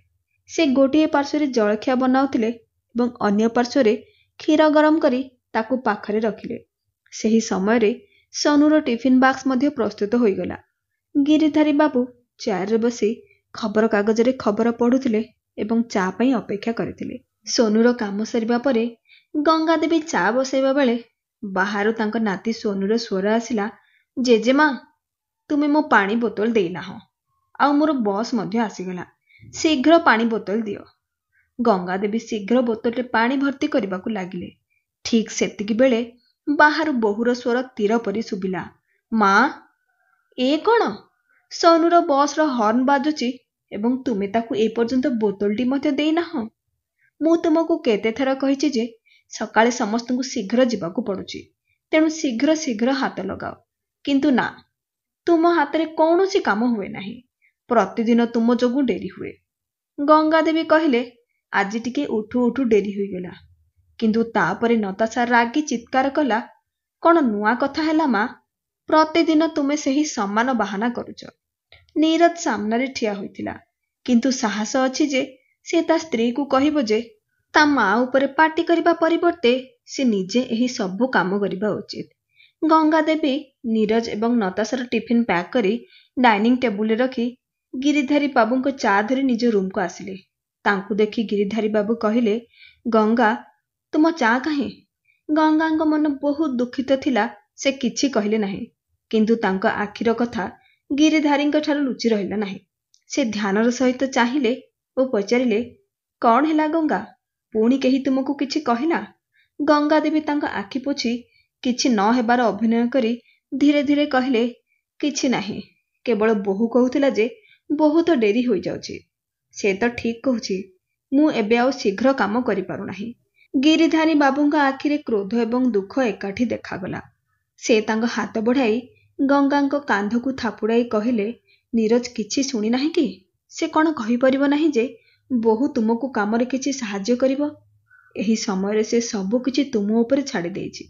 ସେ ଗୋଟିଏ ପାର୍ଶ୍ୱରେ ଜଳଖିଆ ବନାଉଥିଲେ ଏବଂ ଅନ୍ୟ ପାର୍ଶ୍ୱରେ କ୍ଷୀର ଗରମ କରି ତାକୁ ପାଖରେ ରଖିଲେ। ସେହି ସମୟରେ ସୋନୁର ଟିଫିନ୍ ବାକ୍ସ ମଧ୍ୟ ପ୍ରସ୍ତୁତ ହୋଇଗଲା। ଗିରିଧାରୀ ବାବୁ ଚେୟାରରେ ବସି ଖବରକାଗଜରେ ଖବର ପଢ଼ୁଥିଲେ ଏବଂ ଚା ପାଇଁ ଅପେକ୍ଷା କରିଥିଲେ। ସୋନୁର କାମ ସରିବା ପରେ ଗଙ୍ଗାଦେବୀ ଚା ବସାଇବା ବେଳେ ବାହାରୁ ତାଙ୍କ ନାତି ସୋନୁର ସ୍ୱର ଆସିଲା, ଜେଜେମା, ତୁମେ ମୋ ପାଣି ବୋତଲ ଦେଇନାହଁ। ଆଉ ମୋର ବସ୍ ମଧ୍ୟ ଆସିଗଲା। ଶୀଘ୍ର ପାଣି ବୋତଲ ଦିଅ। ଗଙ୍ଗାଦେବୀ ଶୀଘ୍ର ବୋତଲରେ ପାଣି ଭର୍ତ୍ତି କରିବାକୁ ଲାଗିଲେ। ଠିକ୍ ସେତିକି ବେଳେ ବାହାରୁ ବୋହୂର ସ୍ୱର ତୀର ପରି ଶୁଭିଲା, ମା, ଏ କ'ଣ? ସୋନୁର ବସ୍ର ହର୍ଣ୍ଣ ବାଜୁଛି ଏବଂ ତୁମେ ତାକୁ ଏପର୍ଯ୍ୟନ୍ତ ବୋତଲଟି ମଧ୍ୟ ଦେଇନାହଁ। ମୁଁ ତୁମକୁ କେତେଥର କହିଛି ଯେ ସକାଳେ ସମସ୍ତଙ୍କୁ ଶୀଘ୍ର ଯିବାକୁ ପଡ଼ୁଛି, ତେଣୁ ଶୀଘ୍ର ଶୀଘ୍ର ହାତ ଲଗାଅ, କିନ୍ତୁ ନା, ତୁମ ହାତରେ କୌଣସି କାମ ହୁଏ ନାହିଁ। ପ୍ରତିଦିନ ତୁମ ଯୋଗୁଁ ଡେରି ହୁଏ। ଗଙ୍ଗାଦେବୀ କହିଲେ, ଆଜି ଟିକେ ଉଠୁ ଉଠୁ ଡେରି ହୋଇଗଲା। କିନ୍ତୁ ତାପରେ ନତାଶା ରାଗି ଚିତ୍କାର କଲା, କ'ଣ ନୂଆ କଥା ହେଲା ମା? ପ୍ରତିଦିନ ତୁମେ ସେହି ସମାନ ବାହାନା କରୁଛ। ନୀରଜ ସାମ୍ନାରେ ଠିଆ ହୋଇଥିଲା, କିନ୍ତୁ ସାହସ ଅଛି ଯେ ସେ ତା ସ୍ତ୍ରୀକୁ କହିବ ଯେ ତା ମା ଉପରେ ପାଟି କରିବା ପରିବର୍ତ୍ତେ ସେ ନିଜେ ଏହି ସବୁ କାମ କରିବା ଉଚିତ। ଗଙ୍ଗାଦେବୀ ନୀରଜ ଏବଂ ନତାଶାର ଟିଫିନ୍ ପ୍ୟାକ୍ କରି ଡାଇନିଂ ଟେବୁଲରେ ରଖି ଗିରିଧାରୀ ବାବୁଙ୍କ ଚା ଧରି ନିଜ ରୁମ୍କୁ ଆସିଲେ। ତାଙ୍କୁ ଦେଖି ଗିରିଧାରୀ ବାବୁ କହିଲେ, ଗଙ୍ଗା, ତୁମ ଚା କାହିଁ? ଗଙ୍ଗାଙ୍କ ମନ ବହୁତ ଦୁଃଖିତ ଥିଲା। ସେ କିଛି କହିଲେ ନାହିଁ, କିନ୍ତୁ ତାଙ୍କ ଆଖିର କଥା ଗିରିଧାରୀଙ୍କ ଠାରୁ ଲୁଚି ରହିଲା ନାହିଁ। ସେ ଧ୍ୟାନର ସହିତ ଚାହିଁଲେ ଓ ପଚାରିଲେ, କ'ଣ ହେଲା ଗଙ୍ଗା? ପୁଣି କେହି ତୁମକୁ କିଛି କହିଲା? ଗଙ୍ଗାଦେବୀ ତାଙ୍କ ଆଖି ପୋଛି କିଛି ନ ହେବାର ଅଭିନୟ କରି ଧୀରେ ଧୀରେ କହିଲେ, କିଛି ନାହିଁ, କେବଳ ବୋହୂ କହୁଥିଲା ଯେ ବହୁତ ଡେରି ହୋଇଯାଉଛି। ସେ ତ ଠିକ୍ କହୁଛି, ମୁଁ ଏବେ ଆଉ ଶୀଘ୍ର କାମ କରିପାରୁନାହିଁ। ଗିରିଧାରୀ ବାବୁଙ୍କ ଆଖିରେ କ୍ରୋଧ ଏବଂ ଦୁଃଖ ଏକାଠି ଦେଖାଗଲା। ସେ ତାଙ୍କ ହାତ ବଢ଼ାଇ ଗଙ୍ଗାଙ୍କ କାନ୍ଧକୁ ଥାପୁଡ଼ାଇ କହିଲେ, ନୀରଜ କିଛି ଶୁଣିନାହିଁ କି? ସେ କ'ଣ କହିପାରିବ ନାହିଁ ଯେ ବୋହୂ ତୁମକୁ କାମରେ କିଛି ସାହାଯ୍ୟ କରିବ? ଏହି ସମୟରେ ସେ ସବୁ କିଛି ତୁମ ଉପରେ ଛାଡ଼ି ଦେଇଛି।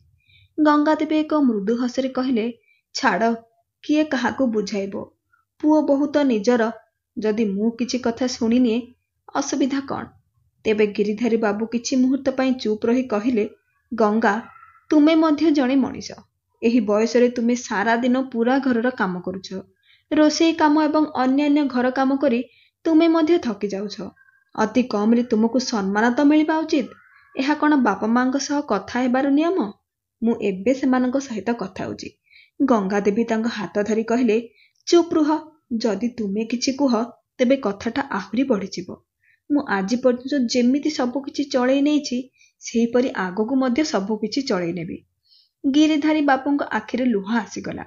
ଗଙ୍ଗାଦେବୀ ଏକ ମୃଦୁ ହସରେ କହିଲେ, ଛାଡ଼, କିଏ କାହାକୁ ବୁଝାଇବ? ପୁଅ ବୋହୂ ତ ନିଜର। ଯଦି ମୁଁ କିଛି କଥା ଶୁଣିନିଏ, ଅସୁବିଧା କ'ଣ? ତେବେ ଗିରିଧାରୀ ବାବୁ କିଛି ମୁହୂର୍ତ୍ତ ପାଇଁ ଚୁପ୍ ରହି କହିଲେ, ଗଙ୍ଗା, ତୁମେ ମଧ୍ୟ ଜଣେ ମଣିଷ। ଏହି ବୟସରେ ତୁମେ ସାରା ଦିନ ପୁରା ଘରର କାମ କରୁଛ। ରୋଷେଇ କାମ ଏବଂ ଅନ୍ୟାନ୍ୟ ଘର କାମ କରି ତୁମେ ମଧ୍ୟ ଥକି ଯାଉଛ। ଅତି କମରେ ତୁମକୁ ସମ୍ମାନ ତ ମିଳିବା ଉଚିତ। ଏହା କ'ଣ ବାପା ମାଙ୍କ ସହ କଥା ହେବାର ନିୟମ? ମୁଁ ଏବେ ସେମାନଙ୍କ ସହିତ କଥା ହେଉଛି। ଗଙ୍ଗାଦେବୀ ତାଙ୍କ ହାତ ଧରି କହିଲେ, ଚୁପ୍ ରୁହ। ଯଦି ତୁମେ କିଛି କୁହ ତେବେ କଥାଟା ଆହୁରି ବଢ଼ିଯିବ। ମୁଁ ଆଜି ପର୍ଯ୍ୟନ୍ତ ଯେମିତି ସବୁକିଛି ଚଳେଇ ନେଇଛି, ସେହିପରି ଆଗକୁ ମଧ୍ୟ ସବୁକିଛି ଚଳେଇ ନେବି। ଗିରିଧାରୀ ବାବୁଙ୍କ ଆଖିରେ ଲୁହ ଆସିଗଲା।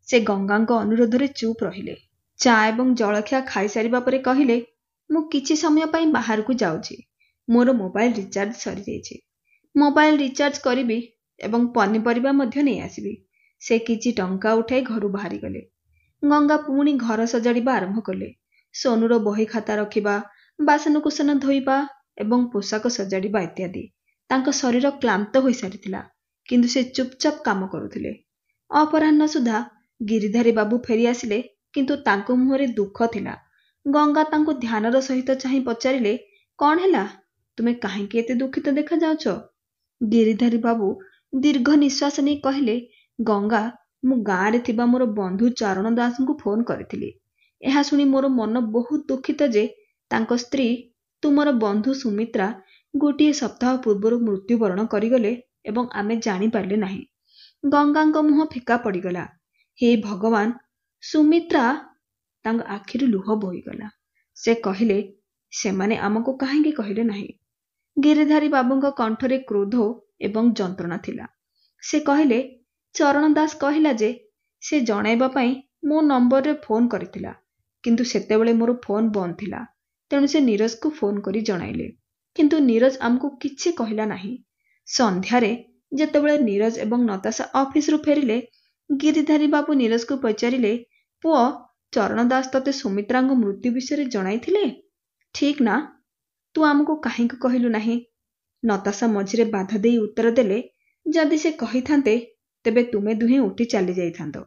ସେ ଗଙ୍ଗାଙ୍କ ଅନୁରୋଧରେ ଚୁପ୍ ରହିଲେ। ଚା ଏବଂ ଜଳଖିଆ ଖାଇସାରିବା ପରେ କହିଲେ, ମୁଁ କିଛି ସମୟ ପାଇଁ ବାହାରକୁ ଯାଉଛି। ମୋର ମୋବାଇଲ ରିଚାର୍ଜ ସରିଯାଇଛି। ମୋବାଇଲ ରିଚାର୍ଜ କରିବି ଏବଂ ପନିପରିବା ମଧ୍ୟ ନେଇ ଆସିବି। ସେ କିଛି ଟଙ୍କା ଉଠାଇ ଘରୁ ବାହାରିଗଲେ। ଗଙ୍ଗା ପୁଣି ଘର ସଜାଡ଼ିବା ଆରମ୍ଭ କଲେ। ସୋନୁର ବହି ଖାତା ରଖିବା, ବାସନକୁସନ ଧୋଇବା ଏବଂ ପୋଷାକ ସଜାଡ଼ିବା ଇତ୍ୟାଦି। ତାଙ୍କ ଶରୀର କ୍ଳାନ୍ତ ହୋଇସାରିଥିଲା, କିନ୍ତୁ ସେ ଚୁପଚାପ କାମ କରୁଥିଲେ। ଅପରାହ୍ନ ସୁଦ୍ଧା ଗିରିଧାରୀ ବାବୁ ଫେରି ଆସିଲେ, କିନ୍ତୁ ତାଙ୍କ ମୁହଁରେ ଦୁଃଖ ଥିଲା। ଗଙ୍ଗା ତାଙ୍କୁ ଧ୍ୟାନର ସହିତ ଚାହିଁ ପଚାରିଲେ, କ'ଣ ହେଲା? ତୁମେ କାହିଁକି ଏତେ ଦୁଃଖିତ ଦେଖାଯାଉଛ? ଗିରିଧାରୀ ବାବୁ ଦୀର୍ଘ ନିଶ୍ୱାସ ନେଇ କହିଲେ, ଗଙ୍ଗା, ମୁଁ ଗାଁରେ ଥିବା ମୋର ବନ୍ଧୁ ଚରଣ ଦାସଙ୍କୁ ଫୋନ୍ କରିଥିଲି। ଏହା ଶୁଣି ମୋର ମନ ବହୁତ ଦୁଃଖିତ ଯେ ତାଙ୍କ ସ୍ତ୍ରୀ, ତୁମର ବନ୍ଧୁ ସୁମିତ୍ରା, ଗୋଟିଏ ସପ୍ତାହ ପୂର୍ବରୁ ମୃତ୍ୟୁବରଣ କରିଗଲେ ଏବଂ ଆମେ ଜାଣିପାରିଲେ ନାହିଁ। ଗଙ୍ଗାଙ୍କ ମୁହଁ ଫିକା ପଡ଼ିଗଲା। ହେ ଭଗବାନ! ସୁମିତ୍ରା! ତାଙ୍କ ଆଖିରୁ ଲୁହ ବୋହିଗଲା। ସେ କହିଲେ, ସେମାନେ ଆମକୁ କାହିଁକି କହିଲେ ନାହିଁ? ଗିରିଧାରୀ ବାବୁଙ୍କ କଣ୍ଠରେ କ୍ରୋଧ ଏବଂ ଯନ୍ତ୍ରଣା ଥିଲା। ସେ କହିଲେ, ଚରଣ ଦାସ କହିଲା ଯେ ସେ ଜଣାଇବା ପାଇଁ ମୋ ନମ୍ବରରେ ଫୋନ୍ କରିଥିଲା, କିନ୍ତୁ ସେତେବେଳେ ମୋର ଫୋନ୍ ବନ୍ଦ ଥିଲା। ତେଣୁ ସେ ନୀରଜକୁ ଫୋନ୍ କରି ଜଣାଇଲେ, କିନ୍ତୁ ନୀରଜ ଆମକୁ କିଛି କହିଲା ନାହିଁ। ସନ୍ଧ୍ୟାରେ ଯେତେବେଳେ ନୀରଜ ଏବଂ ନତାଶା ଅଫିସରୁ ଫେରିଲେ, ଗିରିଧାରୀ ବାବୁ ନୀରଜକୁ ପଚାରିଲେ, ପୁଅ, ଚରଣ ଦାସ ତତେ ସୁମିତ୍ରାଙ୍କ ମୃତ୍ୟୁ ବିଷୟରେ ଜଣାଇଥିଲେ, ଠିକ୍ ନା? ତୁ ଆମକୁ କାହିଁକି କହିଲୁ ନାହିଁ? ନତାଶା ମଝିରେ ବାଧା ଦେଇ ଉତ୍ତର ଦେଲେ, ଯଦି ସେ କହିଥାନ୍ତେ ତେବେ ତୁମେ ଦୁହେଁ ଉଠି ଚାଲି ଯାଇଥାନ୍ତ।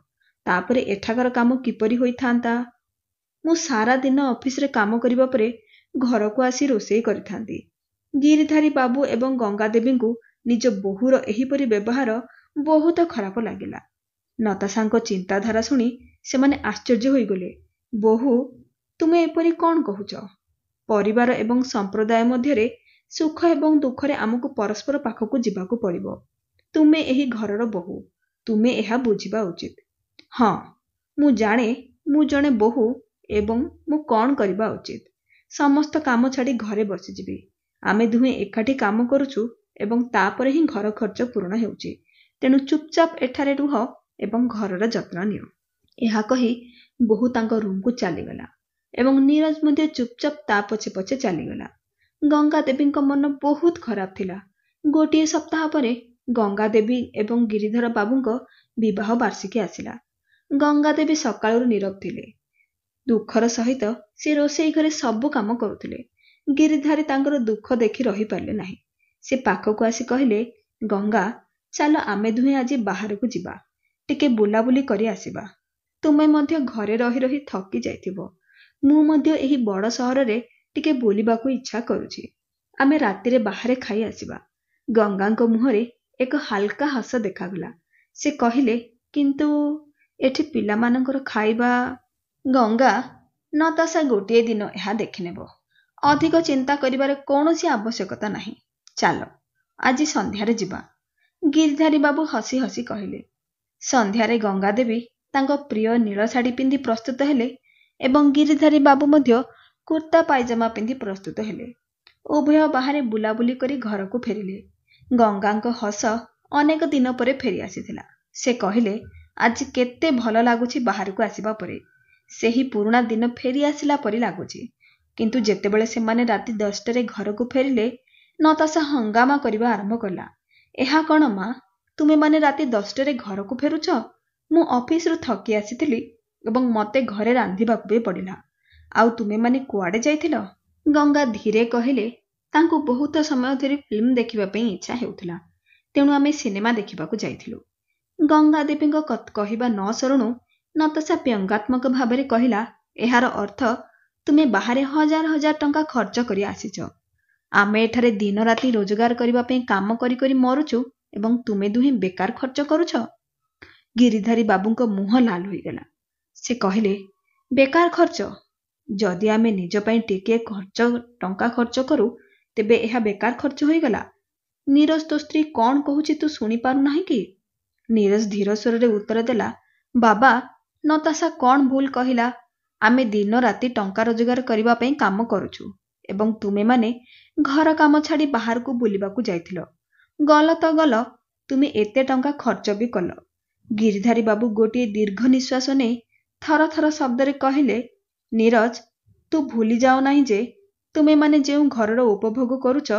ତାପରେ ଏଠାକାର କାମ କିପରି ହୋଇଥାନ୍ତା? ମୁଁ ସାରା ଦିନ ଅଫିସରେ କାମ କରିବା ପରେ ଘରକୁ ଆସି ରୋଷେଇ କରିଥାନ୍ତି। ଗିରିଧାରୀ ବାବୁ ଏବଂ ଗଙ୍ଗାଦେବୀଙ୍କୁ ନିଜ ବୋହୂର ଏହିପରି ବ୍ୟବହାର ବହୁତ ଖରାପ ଲାଗିଲା। ନତାଶାଙ୍କ ଚିନ୍ତାଧାରା ଶୁଣି ସେମାନେ ଆଶ୍ଚର୍ଯ୍ୟ ହୋଇଗଲେ। ବୋହୂ, ତୁମେ ଏପରି କ'ଣ କହୁଛ? ପରିବାର ଏବଂ ସମ୍ପ୍ରଦାୟ ମଧ୍ୟରେ ସୁଖ ଏବଂ ଦୁଃଖରେ ଆମକୁ ପରସ୍ପର ପାଖକୁ ଯିବାକୁ ପଡ଼ିବ। ତୁମେ ଏହି ଘରର ବୋହୂ, ତୁମେ ଏହା ବୁଝିବା ଉଚିତ। ହଁ, ମୁଁ ଜାଣେ ମୁଁ ଜଣେ ବୋହୂ ଏବଂ ମୁଁ କ'ଣ କରିବା ଉଚିତ। ସମସ୍ତ କାମ ଛାଡ଼ି ଘରେ ବସିଯିବି। ଆମେ ଦୁହେଁ ଏକାଠି କାମ କରୁଛୁ ଏବଂ ତାପରେ ହିଁ ଘର ଖର୍ଚ୍ଚ ପୂରଣ ହେଉଛି। ତେଣୁ ଚୁପଚାପ ଏଠାରେ ରୁହ ଏବଂ ଘରର ଯତ୍ନ ନିଅ। ଏହା କହି ବୋହୂ ତାଙ୍କ ରୁମକୁ ଚାଲିଗଲା ଏବଂ ନୀରଜ ମଧ୍ୟ ଚୁପଚାପ ତା ପଛେ ପଛେ ଚାଲିଗଲା। ଗଙ୍ଗା ଦେବୀଙ୍କ ମନ ବହୁତ ଖରାପ ଥିଲା। ଗୋଟିଏ ସପ୍ତାହ ପରେ ଗଙ୍ଗା ଦେବୀ ଏବଂ ଗିରିଧର ବାବୁଙ୍କ ବିବାହ ବାର୍ଷିକୀ ଆସିଲା। ଗଙ୍ଗା ଦେବୀ ସକାଳରୁ ନୀରବ ଥିଲେ। ଦୁଃଖର ସହିତ ସେ ରୋଷେଇ ଘରେ ସବୁ କାମ କରୁଥିଲେ। ଗିରିଧାରୀ ତାଙ୍କର ଦୁଃଖ ଦେଖି ରହିପାରିଲେ ନାହିଁ। ସେ ପାଖକୁ ଆସି କହିଲେ, ଗଙ୍ଗା, ଚାଲ ଆମେ ଦୁହେଁ ଆଜି ବାହାରକୁ ଯିବା, ଟିକେ ବୁଲାବୁଲି କରି ଆସିବା। ତୁମେ ମଧ୍ୟ ଘରେ ରହି ରହି ଥକି ଯାଇଥିବ। ମୁଁ ମଧ୍ୟ ଏହି ବଡ଼ ସହରରେ ଟିକେ ବୁଲିବାକୁ ଇଚ୍ଛା କରୁଛି। ଆମେ ରାତିରେ ବାହାରେ ଖାଇ ଆସିବା। ଗଙ୍ଗାଙ୍କ ମୁହଁରେ ଏକ ହାଲକା ହସ ଦେଖାଗଲା। ସେ କହିଲେ, କିନ୍ତୁ ଏଠି ପିଲାମାନଙ୍କର ଖାଇବା। ଗଙ୍ଗା, ନତାଶା ଗୋଟିଏ ଦିନ ଏହା ଦେଖିନେବ। ଅଧିକ ଚିନ୍ତା କରିବାର କୌଣସି ଆବଶ୍ୟକତା ନାହିଁ। ଚାଲ ଆଜି ସନ୍ଧ୍ୟାରେ ଯିବା। ଗିରିଧାରୀ ବାବୁ ହସି ହସି କହିଲେ। ସନ୍ଧ୍ୟାରେ ଗଙ୍ଗା ଦେବୀ ତାଙ୍କ ପ୍ରିୟ ନୀଳ ଶାଢ଼ୀ ପିନ୍ଧି ପ୍ରସ୍ତୁତ ହେଲେ ଏବଂ ଗିରିଧାରୀ ବାବୁ ମଧ୍ୟ କୁର୍ତ୍ତା ପାଇଜାମା ପିନ୍ଧି ପ୍ରସ୍ତୁତ ହେଲେ। ଉଭୟ ବାହାରେ ବୁଲାବୁଲି କରି ଘରକୁ ଫେରିଲେ। ଗଙ୍ଗାଙ୍କ ହସ ଅନେକ ଦିନ ପରେ ଫେରି ଆସିଥିଲା। ସେ କହିଲେ, ଆଜି କେତେ ଭଲ ଲାଗୁଛି ବାହାରକୁ ଆସିବା ପରେ। ସେହି ପୁରୁଣା ଦିନ ଫେରି ଆସିଲା ପରି ଲାଗୁଛି। କିନ୍ତୁ ଯେତେବେଳେ ସେମାନେ ରାତି 10ଟାରେ ଘରକୁ ଫେରିଲେ, ନତାଶା ହଙ୍ଗାମା କରିବା ଆରମ୍ଭ କଲା। ଏହା କ'ଣ ମା, ତୁମେମାନେ ରାତି 10ଟାରେ ଘରକୁ ଫେରୁଛ? ମୁଁ ଅଫିସରୁ ଥକି ଆସିଥିଲି ଏବଂ ମୋତେ ଘରେ ରାନ୍ଧିବାକୁ ବି ପଡ଼ିଲା। ଆଉ ତୁମେମାନେ କୁଆଡ଼େ ଯାଇଥିଲ? ଗଙ୍ଗା ଧୀରେ କହିଲେ, ତାଙ୍କୁ ବହୁତ ସମୟ ଧରି ଫିଲ୍ମ ଦେଖିବା ପାଇଁ ଇଚ୍ଛା ହେଉଥିଲା। ତେଣୁ ଆମେ ସିନେମା ଦେଖିବାକୁ ଯାଇଥିଲୁ। ଗଙ୍ଗା ଦେବୀଙ୍କ କହିବା ନ ସରୁଣୁ ନତାଶା ବ୍ୟଙ୍ଗାତ୍ମକ ଭାବରେ କହିଲା, ଏହାର ଅର୍ଥ ତୁମେ ବାହାରେ ହଜାର ହଜାର ଟଙ୍କା ଖର୍ଚ୍ଚ କରି ଆସିଛ। ଆମେ ଏଠାରେ ଦିନ ରାତି ରୋଜଗାର କରିବା ପାଇଁ କାମ କରି କରି ମରୁଛୁ ଏବଂ ତୁମେ ଦୁହେଁ ବେକାର ଖର୍ଚ୍ଚ କରୁଛ। ଗିରିଧାରୀ ବାବୁଙ୍କ ମୁହଁ ଲାଲ ହୋଇଗଲା। ସେ କହିଲେ, ବେକାର ଖର୍ଚ୍ଚ? ଯଦି ଆମେ ନିଜ ପାଇଁ ଟିକିଏ ଟଙ୍କା ଖର୍ଚ୍ଚ କରୁ ତେବେ ଏହା ବେକାର ଖର୍ଚ୍ଚ ହୋଇଗଲା? ନୀରଜ, ତୋ ସ୍ତ୍ରୀ କ'ଣ କହୁଛି ତୁ ଶୁଣିପାରୁନାହିଁ କି? ନୀରଜ ଧୀର ସ୍ୱରରେ ଉତ୍ତର ଦେଲା, ବାବା, ନତାଶା କ'ଣ ଭୁଲ କହିଲା? ଆମେ ଦିନ ରାତି ଟଙ୍କା ରୋଜଗାର କରିବା ପାଇଁ କାମ କରୁଛୁ ଏବଂ ତୁମେମାନେ ଘର କାମ ଛାଡ଼ି ବାହାରକୁ ବୁଲିବାକୁ ଯାଇଥିଲ। ଗଲ ତ ଗଲ, ତୁମେ ଏତେ ଟଙ୍କା ଖର୍ଚ୍ଚ ବି କଲ। ଗିରିଧାରୀ ବାବୁ ଗୋଟିଏ ଦୀର୍ଘ ନିଶ୍ୱାସ ନେଇ ଥର ଥର ଶବ୍ଦରେ କହିଲେ, ନୀରଜ, ତୁ ଭୁଲି ଯାଅ ନାହିଁ ଯେ ତୁମେମାନେ ଯେଉଁ ଘରର ଉପଭୋଗ କରୁଛ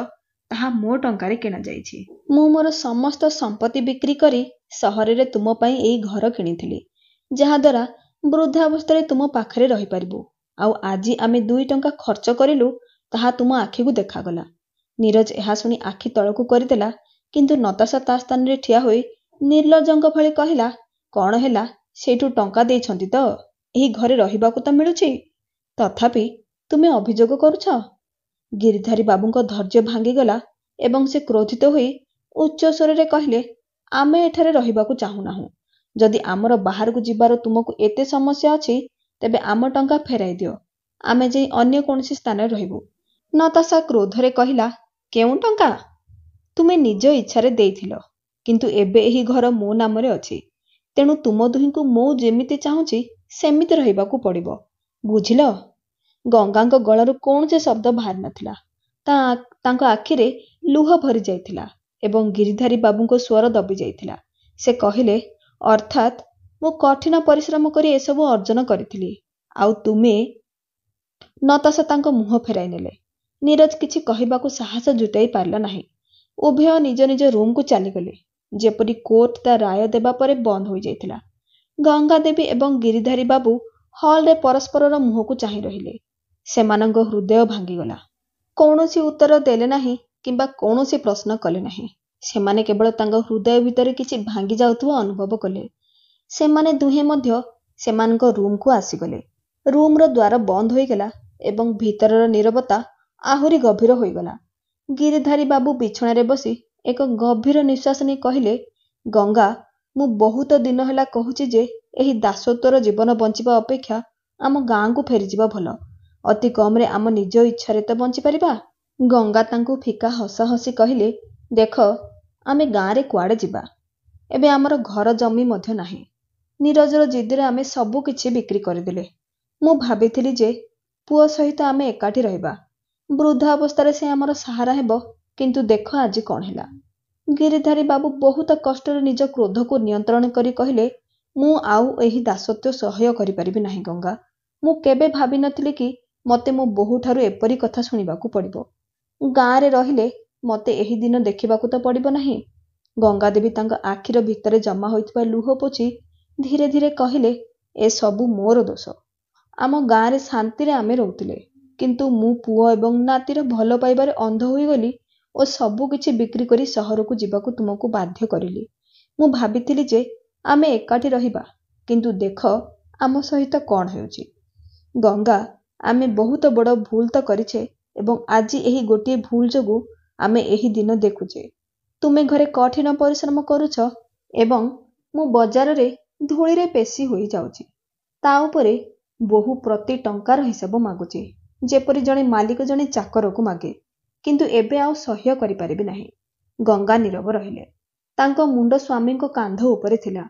ତାହା ମୋ ଟଙ୍କାରେ କିଣାଯାଇଛି। ମୁଁ ମୋର ସମସ୍ତ ସମ୍ପତ୍ତି ବିକ୍ରି କରି ସହରରେ ତୁମ ପାଇଁ ଏହି ଘର କିଣିଥିଲି, ଯାହାଦ୍ୱାରା ବୃଦ୍ଧାବସ୍ଥାରେ ତୁମ ପାଖରେ ରହିପାରିବୁ। ଆଉ ଆଜି ଆମେ 2 ଟଙ୍କା ଖର୍ଚ୍ଚ କରିଲୁ, ତାହା ତୁମ ଆଖିକୁ ଦେଖାଗଲା। ନୀରଜ ଏହା ଶୁଣି ଆଖି ତଳକୁ କରିଦେଲା, କିନ୍ତୁ ନତାଶା ତା ସ୍ଥାନରେ ଠିଆ ହୋଇ ନିର୍ଲଜ୍ଜଙ୍କ ଭଳି କହିଲା, କ'ଣ ହେଲା, ସେଇଠୁ ଟଙ୍କା ଦେଇଛନ୍ତି ତ? ଏହି ଘରେ ରହିବାକୁ ତ ମିଳୁଛି। ତଥାପି ତୁମେ ଅଭିଯୋଗ କରୁଛ? ଗିରିଧାରୀ ବାବୁଙ୍କ ଧୈର୍ଯ୍ୟ ଭାଙ୍ଗିଗଲା ଏବଂ ସେ କ୍ରୋଧିତ ହୋଇ ଉଚ୍ଚ ସ୍ୱରରେ କହିଲେ, ଆମେ ଏଠାରେ ରହିବାକୁ ଚାହୁଁନାହୁଁ। ଯଦି ଆମର ବାହାରକୁ ଯିବାର ତୁମକୁ ଏତେ ସମସ୍ୟା ଅଛି ତେବେ ଆମ ଟଙ୍କା ଫେରାଇ ଦିଅ। ଆମେ ଯାଇ ଅନ୍ୟ କୌଣସି ସ୍ଥାନରେ ରହିବୁ। ନତାଶା କ୍ରୋଧରେ କହିଲା, କେଉଁ ଟଙ୍କା? ତୁମେ ନିଜ ଇଚ୍ଛାରେ ଦେଇଥିଲ, କିନ୍ତୁ ଏବେ ଏହି ଘର ମୋ ନାମରେ ଅଛି। ତେଣୁ ତୁମ ଦୁହିଁଙ୍କୁ ମୁଁ ଯେମିତି ଚାହୁଁଛି ସେମିତି ରହିବାକୁ ପଡ଼ିବ, ବୁଝିଲ? ଗଙ୍ଗାଙ୍କ ଗଳାରୁ କୌଣସି ଶବ୍ଦ ବାହାରି ନଥିଲା। ତାଙ୍କ ଆଖିରେ ଲୁହ ଭରି ଯାଇଥିଲା ଏବଂ ଗିରିଧାରୀ ବାବୁଙ୍କ ସ୍ୱର ଦବି ଯାଇଥିଲା। ସେ କହିଲେ, ଅର୍ଥାତ୍ ମୁଁ କଠିନ ପରିଶ୍ରମ କରି ଏସବୁ ଅର୍ଜନ କରିଥିଲି, ଆଉ ତୁମେ? ନତାଶା ତାଙ୍କ ମୁହଁ ଫେରାଇ ନେଲେ। ନୀରଜ କିଛି କହିବାକୁ ସାହସ ଜୁଟାଇ ପାରିଲା ନାହିଁ। ଉଭୟ ନିଜ ନିଜ ରୁମକୁ ଚାଲିଗଲେ, ଯେପରି କୋର୍ଟ ତା ରାୟ ଦେବା ପରେ ବନ୍ଦ ହୋଇଯାଇଥିଲା। ଗଙ୍ଗା ଦେବୀ ଏବଂ ଗିରିଧାରୀ ବାବୁ ହଲରେ ପରସ୍ପରର ମୁହଁକୁ ଚାହିଁ ରହିଲେ। ସେମାନଙ୍କ ହୃଦୟ ଭାଙ୍ଗିଗଲା। କୌଣସି ଉତ୍ତର ଦେଲେ ନାହିଁ କିମ୍ବା କୌଣସି ପ୍ରଶ୍ନ କଲେ ନାହିଁ। ସେମାନେ କେବଳ ତାଙ୍କ ହୃଦୟ ଭିତରେ କିଛି ଭାଙ୍ଗି ଯାଉଥିବା ଅନୁଭବ କଲେ। ସେମାନେ ଦୁହେଁ ମଧ୍ୟ ସେମାନଙ୍କ ରୁମକୁ ଆସିଗଲେ। ରୁମର ଦ୍ୱାର ବନ୍ଦ ହୋଇଗଲା ଏବଂ ଭିତରର ନୀରବତା ଆହୁରି ଗଭୀର ହୋଇଗଲା। ଗିରିଧାରୀ ବାବୁ ବିଛଣାରେ ବସି ଏକ ଗଭୀର ନିଶ୍ୱାସ ନେଇ କହିଲେ, ଗଙ୍ଗା, ମୁଁ ବହୁତ ଦିନ ହେଲା କହୁଛି ଯେ ଏହି ଦାସତ୍ୱର ଜୀବନ ବଞ୍ଚିବା ଅପେକ୍ଷା ଆମ ଗାଁକୁ ଫେରିଯିବା ଭଲ। ଅତି କମରେ ଆମ ନିଜ ଇଚ୍ଛାରେ ତ ବଞ୍ଚିପାରିବା। ଗଙ୍ଗା ତାଙ୍କୁ ଫିକା ହସ ହସି କହିଲେ, ଦେଖ, ଆମେ ଗାଁରେ କୁଆଡ଼େ ଯିବା? ଏବେ ଆମର ଘର ଜମି ମଧ୍ୟ ନାହିଁ। ନୀରଜର ଜିଦ୍ରେ ଆମେ ସବୁ କିଛି ବିକ୍ରି କରିଦେଲେ। ମୁଁ ଭାବିଥିଲି ଯେ ପୁଅ ସହିତ ଆମେ ଏକାଠି ରହିବା, ବୃଦ୍ଧ ଅବସ୍ଥାରେ ସେ ଆମର ସାହାରା ହେବ। କିନ୍ତୁ ଦେଖ ଆଜି କ'ଣ ହେଲା। ଗିରିଧାରୀ ବାବୁ ବହୁତ କଷ୍ଟରେ ନିଜ କ୍ରୋଧକୁ ନିୟନ୍ତ୍ରଣ କରି କହିଲେ, ମୁଁ ଆଉ ଏହି ଦାସତ୍ୱ ସହ୍ୟ କରିପାରିବି ନାହିଁ ଗଙ୍ଗା। ମୁଁ କେବେ ଭାବିନଥିଲି କି ମୋତେ ମୋ ବୋହୂଠାରୁ ଏପରି କଥା ଶୁଣିବାକୁ ପଡ଼ିବ। ଗାଁରେ ରହିଲେ ମୋତେ ଏହି ଦିନ ଦେଖିବାକୁ ତ ପଡ଼ିବ ନାହିଁ। ଗଙ୍ଗାଦେବୀ ତାଙ୍କ ଆଖିର ଭିତରେ ଜମା ହୋଇଥିବା ଲୁହ ପୋଛି ଧୀରେ ଧୀରେ କହିଲେ, ଏସବୁ ମୋର ଦୋଷ। ଆମ ଗାଁରେ ଶାନ୍ତିରେ ଆମେ ରହୁଥିଲେ, କିନ୍ତୁ ମୁଁ ପୁଅ ଏବଂ ନାତିର ଭଲ ପାଇବାରେ ଅନ୍ଧ ହୋଇଗଲି ଓ ସବୁ କିଛି ବିକ୍ରି କରି ସହରକୁ ଯିବାକୁ ତୁମକୁ ବାଧ୍ୟ କରିଲି। ମୁଁ ଭାବିଥିଲି ଯେ ଆମେ ଏକାଠି ରହିବା, କିନ୍ତୁ ଦେଖ ଆମ ସହିତ କ'ଣ ହେଉଛି। ଗଙ୍ଗା, ଆମେ ବହୁତ ବଡ଼ ଭୁଲ ତ କରିଛେ ଏବଂ ଆଜି ଏହି ଗୋଟିଏ ଭୁଲ ଯୋଗୁଁ ଆମେ ଏହି ଦିନ ଦେଖୁଛେ। ତୁମେ ଘରେ କଠିନ ପରିଶ୍ରମ କରୁଛ ଏବଂ ମୁଁ ବଜାରରେ ଧୂଳିରେ ପେଶି ହୋଇଯାଉଛି। ତା ଉପରେ ବୋହୂ ପ୍ରତି ଟଙ୍କାର ହିସାବ ମାଗୁଛି, ଯେପରି ଜଣେ ମାଲିକ ଜଣେ ଚାକରକୁ ମାଗେ। କିନ୍ତୁ ଏବେ ଆଉ ସହ୍ୟ କରିପାରିବି ନାହିଁ। ଗଙ୍ଗା ନୀରବ ରହିଲେ। ତାଙ୍କ ମୁଣ୍ଡ ସ୍ୱାମୀଙ୍କ କାନ୍ଧ ଉପରେ ଥିଲା।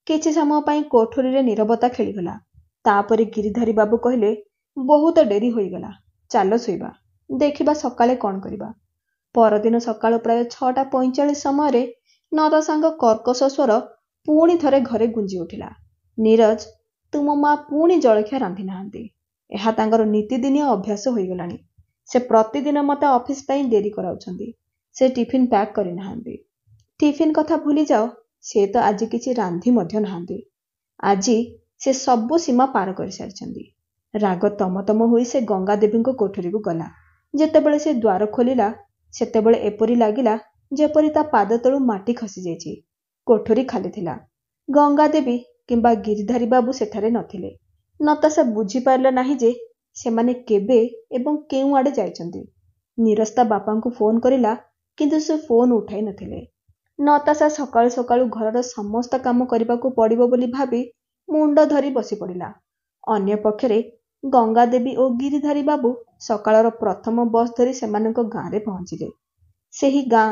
କିଛି ସମୟ ପାଇଁ କୋଠରୀରେ ନୀରବତା ଖେଳିଗଲା। ତାପରେ ଗିରିଧାରୀ ବାବୁ କହିଲେ, ବହୁତ ଡେରି ହୋଇଗଲା, ଚାଲ ଶୋଇବା, ଦେଖିବା ସକାଳେ କ'ଣ କରିବା। ପରଦିନ ସକାଳ ପ୍ରାୟ 6:45 ସମୟରେ ନତାଶାଙ୍କ କର୍କଶ ସ୍ୱର ପୁଣି ଥରେ ଘରେ ଗୁଞ୍ଜି ଉଠିଲା, ନୀରଜ, ତୁମ ମା ପୁଣି ଜଳଖିଆ ରାନ୍ଧି ନାହାନ୍ତି। ଏହା ତାଙ୍କର ନୀତିଦିନିଆ ଅଭ୍ୟାସ ହୋଇଗଲାଣି। ସେ ପ୍ରତିଦିନ ମୋତେ ଅଫିସ ପାଇଁ ଡେରି କରାଉଛନ୍ତି। ସେ ଟିଫିନ୍ ପ୍ୟାକ୍ କରିନାହାନ୍ତି। ଟିଫିନ୍ କଥା ଭୁଲିଯାଅ, ସେ ତ ଆଜି କିଛି ରାନ୍ଧି ମଧ୍ୟ ନାହାନ୍ତି। ଆଜି ସେ ସବୁ ସୀମା ପାର କରିସାରିଛନ୍ତି। ରାଗ ତମତମ ହୋଇ ସେ ଗଙ୍ଗାଦେବୀଙ୍କ କୋଠରୀକୁ ଗଲା। ଯେତେବେଳେ ସେ ଦ୍ୱାର ଖୋଲିଲା, ସେତେବେଳେ ଏପରି ଲାଗିଲା ଯେପରି ତା ପାଦ ତଳୁ ମାଟି ଖସିଯାଇଛି। କୋଠରୀ ଖାଲି ଥିଲା। ଗଙ୍ଗାଦେବୀ କିମ୍ବା ଗିରିଧାରୀ ବାବୁ ସେଠାରେ ନଥିଲେ। ନତାଶା ବୁଝିପାରିଲା ନାହିଁ ଯେ ସେମାନେ କେବେ ଏବଂ କେଉଁ ଆଡ଼େ ଯାଇଛନ୍ତି। ନିରସ୍ତା ବାପାଙ୍କୁ ଫୋନ୍ କରିଲା, କିନ୍ତୁ ସେ ଫୋନ୍ ଉଠାଇ ନଥିଲେ। ନତାଶା ସକାଳୁ ସକାଳୁ ଘରର ସମସ୍ତ କାମ କରିବାକୁ ପଡ଼ିବ ବୋଲି ଭାବି ମୁଣ୍ଡ ଧରି ବସି ପଡ଼ିଲା। ଅନ୍ୟପକ୍ଷରେ ଗଙ୍ଗାଦେବୀ ଓ ଗିରିଧାରୀ ବାବୁ ସକାଳର ପ୍ରଥମ ବସ୍ ଧରି ସେମାନଙ୍କ ଗାଁରେ ପହଞ୍ଚିଲେ। ସେହି ଗାଁ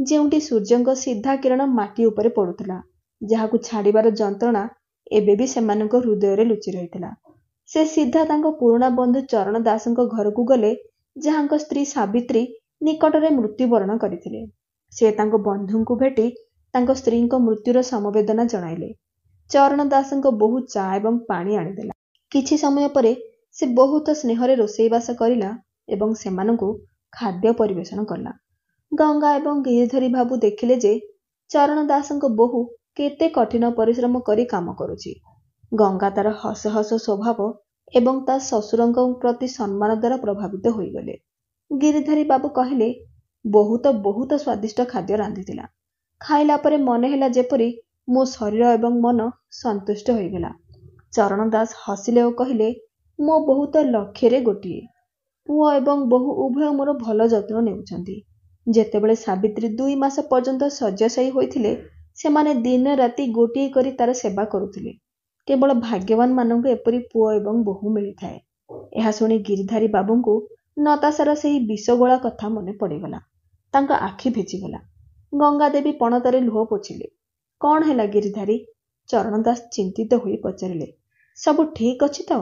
ଯେଉଁଠି ସୂର୍ଯ୍ୟଙ୍କ ସିଧା କିରଣ ମାଟି ଉପରେ ପଡ଼ୁଥିଲା, ଯାହାକୁ ଛାଡ଼ିବାର ଯନ୍ତ୍ରଣା ଏବେ ବି ସେମାନଙ୍କ ହୃଦୟରେ ଲୁଚି ରହିଥିଲା। ସେ ସିଧା ତାଙ୍କ ପୁରୁଣା ବନ୍ଧୁ ଚରଣ ଦାସଙ୍କ ଘରକୁ ଗଲେ, ଯାହାଙ୍କ ସ୍ତ୍ରୀ ସାବିତ୍ରୀ ନିକଟରେ ମୃତ୍ୟୁବରଣ କରିଥିଲେ। ସେ ତାଙ୍କ ବନ୍ଧୁଙ୍କୁ ଭେଟି ତାଙ୍କ ସ୍ତ୍ରୀଙ୍କ ମୃତ୍ୟୁର ସମବେଦନା ଜଣାଇଲେ। ଚରଣ ଦାସଙ୍କ ବୋହୂ ଚା ଏବଂ ପାଣି ଆଣିଦେଲା। କିଛି ସମୟ ପରେ ସେ ବହୁତ ସ୍ନେହରେ ରୋଷେଇବାସ କରିଲା ଏବଂ ସେମାନଙ୍କୁ ଖାଦ୍ୟ ପରିବେଷଣ କଲା। ଗଙ୍ଗା ଏବଂ ଗିରିଧାରୀ ବାବୁ ଦେଖିଲେ ଯେ ଚରଣ ଦାସଙ୍କ ବୋହୂ କେତେ କଠିନ ପରିଶ୍ରମ କରି କାମ କରୁଛି। ଗଙ୍ଗା ତାର ହସ ହସ ସ୍ୱଭାବ ଏବଂ ତା ଶ୍ୱଶୁରଙ୍କ ପ୍ରତି ସମ୍ମାନ ଦ୍ୱାରା ପ୍ରଭାବିତ ହୋଇଗଲେ। ଗିରିଧାରୀ ବାବୁ କହିଲେ, ବହୁତ ବହୁତ ସ୍ୱାଦିଷ୍ଟ ଖାଦ୍ୟ ରାନ୍ଧିଥିଲା। ଖାଇଲା ପରେ ମନେ ହେଲା ଯେପରି ମୋ ଶରୀର ଏବଂ ମନ ସନ୍ତୁଷ୍ଟ ହୋଇଗଲା। ଚରଣ ଦାସ ହସିଲେ ଓ କହିଲେ, ମୋ ବୋହୂ ତ ଲକ୍ଷରେ ଗୋଟିଏ। ପୁଅ ଏବଂ ବୋହୂ ଉଭୟ ମୋର ଭଲ ଯତ୍ନ ନେଉଛନ୍ତି। ଯେତେବେଳେ ସାବିତ୍ରୀ 2 ମାସ ପର୍ଯ୍ୟନ୍ତ ଶଯ୍ୟାଶାୟୀ ହୋଇଥିଲେ, ସେମାନେ ଦିନ ରାତି ଗୋଟିଏ କରି ତାର ସେବା କରୁଥିଲେ। କେବଳ ଭାଗ୍ୟବାନ ମାନଙ୍କୁ ଏପରି ପୁଅ ଏବଂ ବୋହୂ ମିଳିଥାଏ। ଏହା ଶୁଣି ଗିରିଧାରୀ ବାବୁଙ୍କୁ ନତାଶାର ସେହି ବିଷଗୋଳା କଥା ମନେ ପଡ଼ିଗଲା। ତାଙ୍କ ଆଖି ଭିଜିଗଲା। ଗଙ୍ଗାଦେବୀ ପଣତରେ ଲୁହ ପୋଛିଲେ। କ'ଣ ହେଲା ଗିରିଧାରୀ? ଚରଣ ଦାସ ଚିନ୍ତିତ ହୋଇ ପଚାରିଲେ। ସବୁ ଠିକ୍ ଅଛି ତ?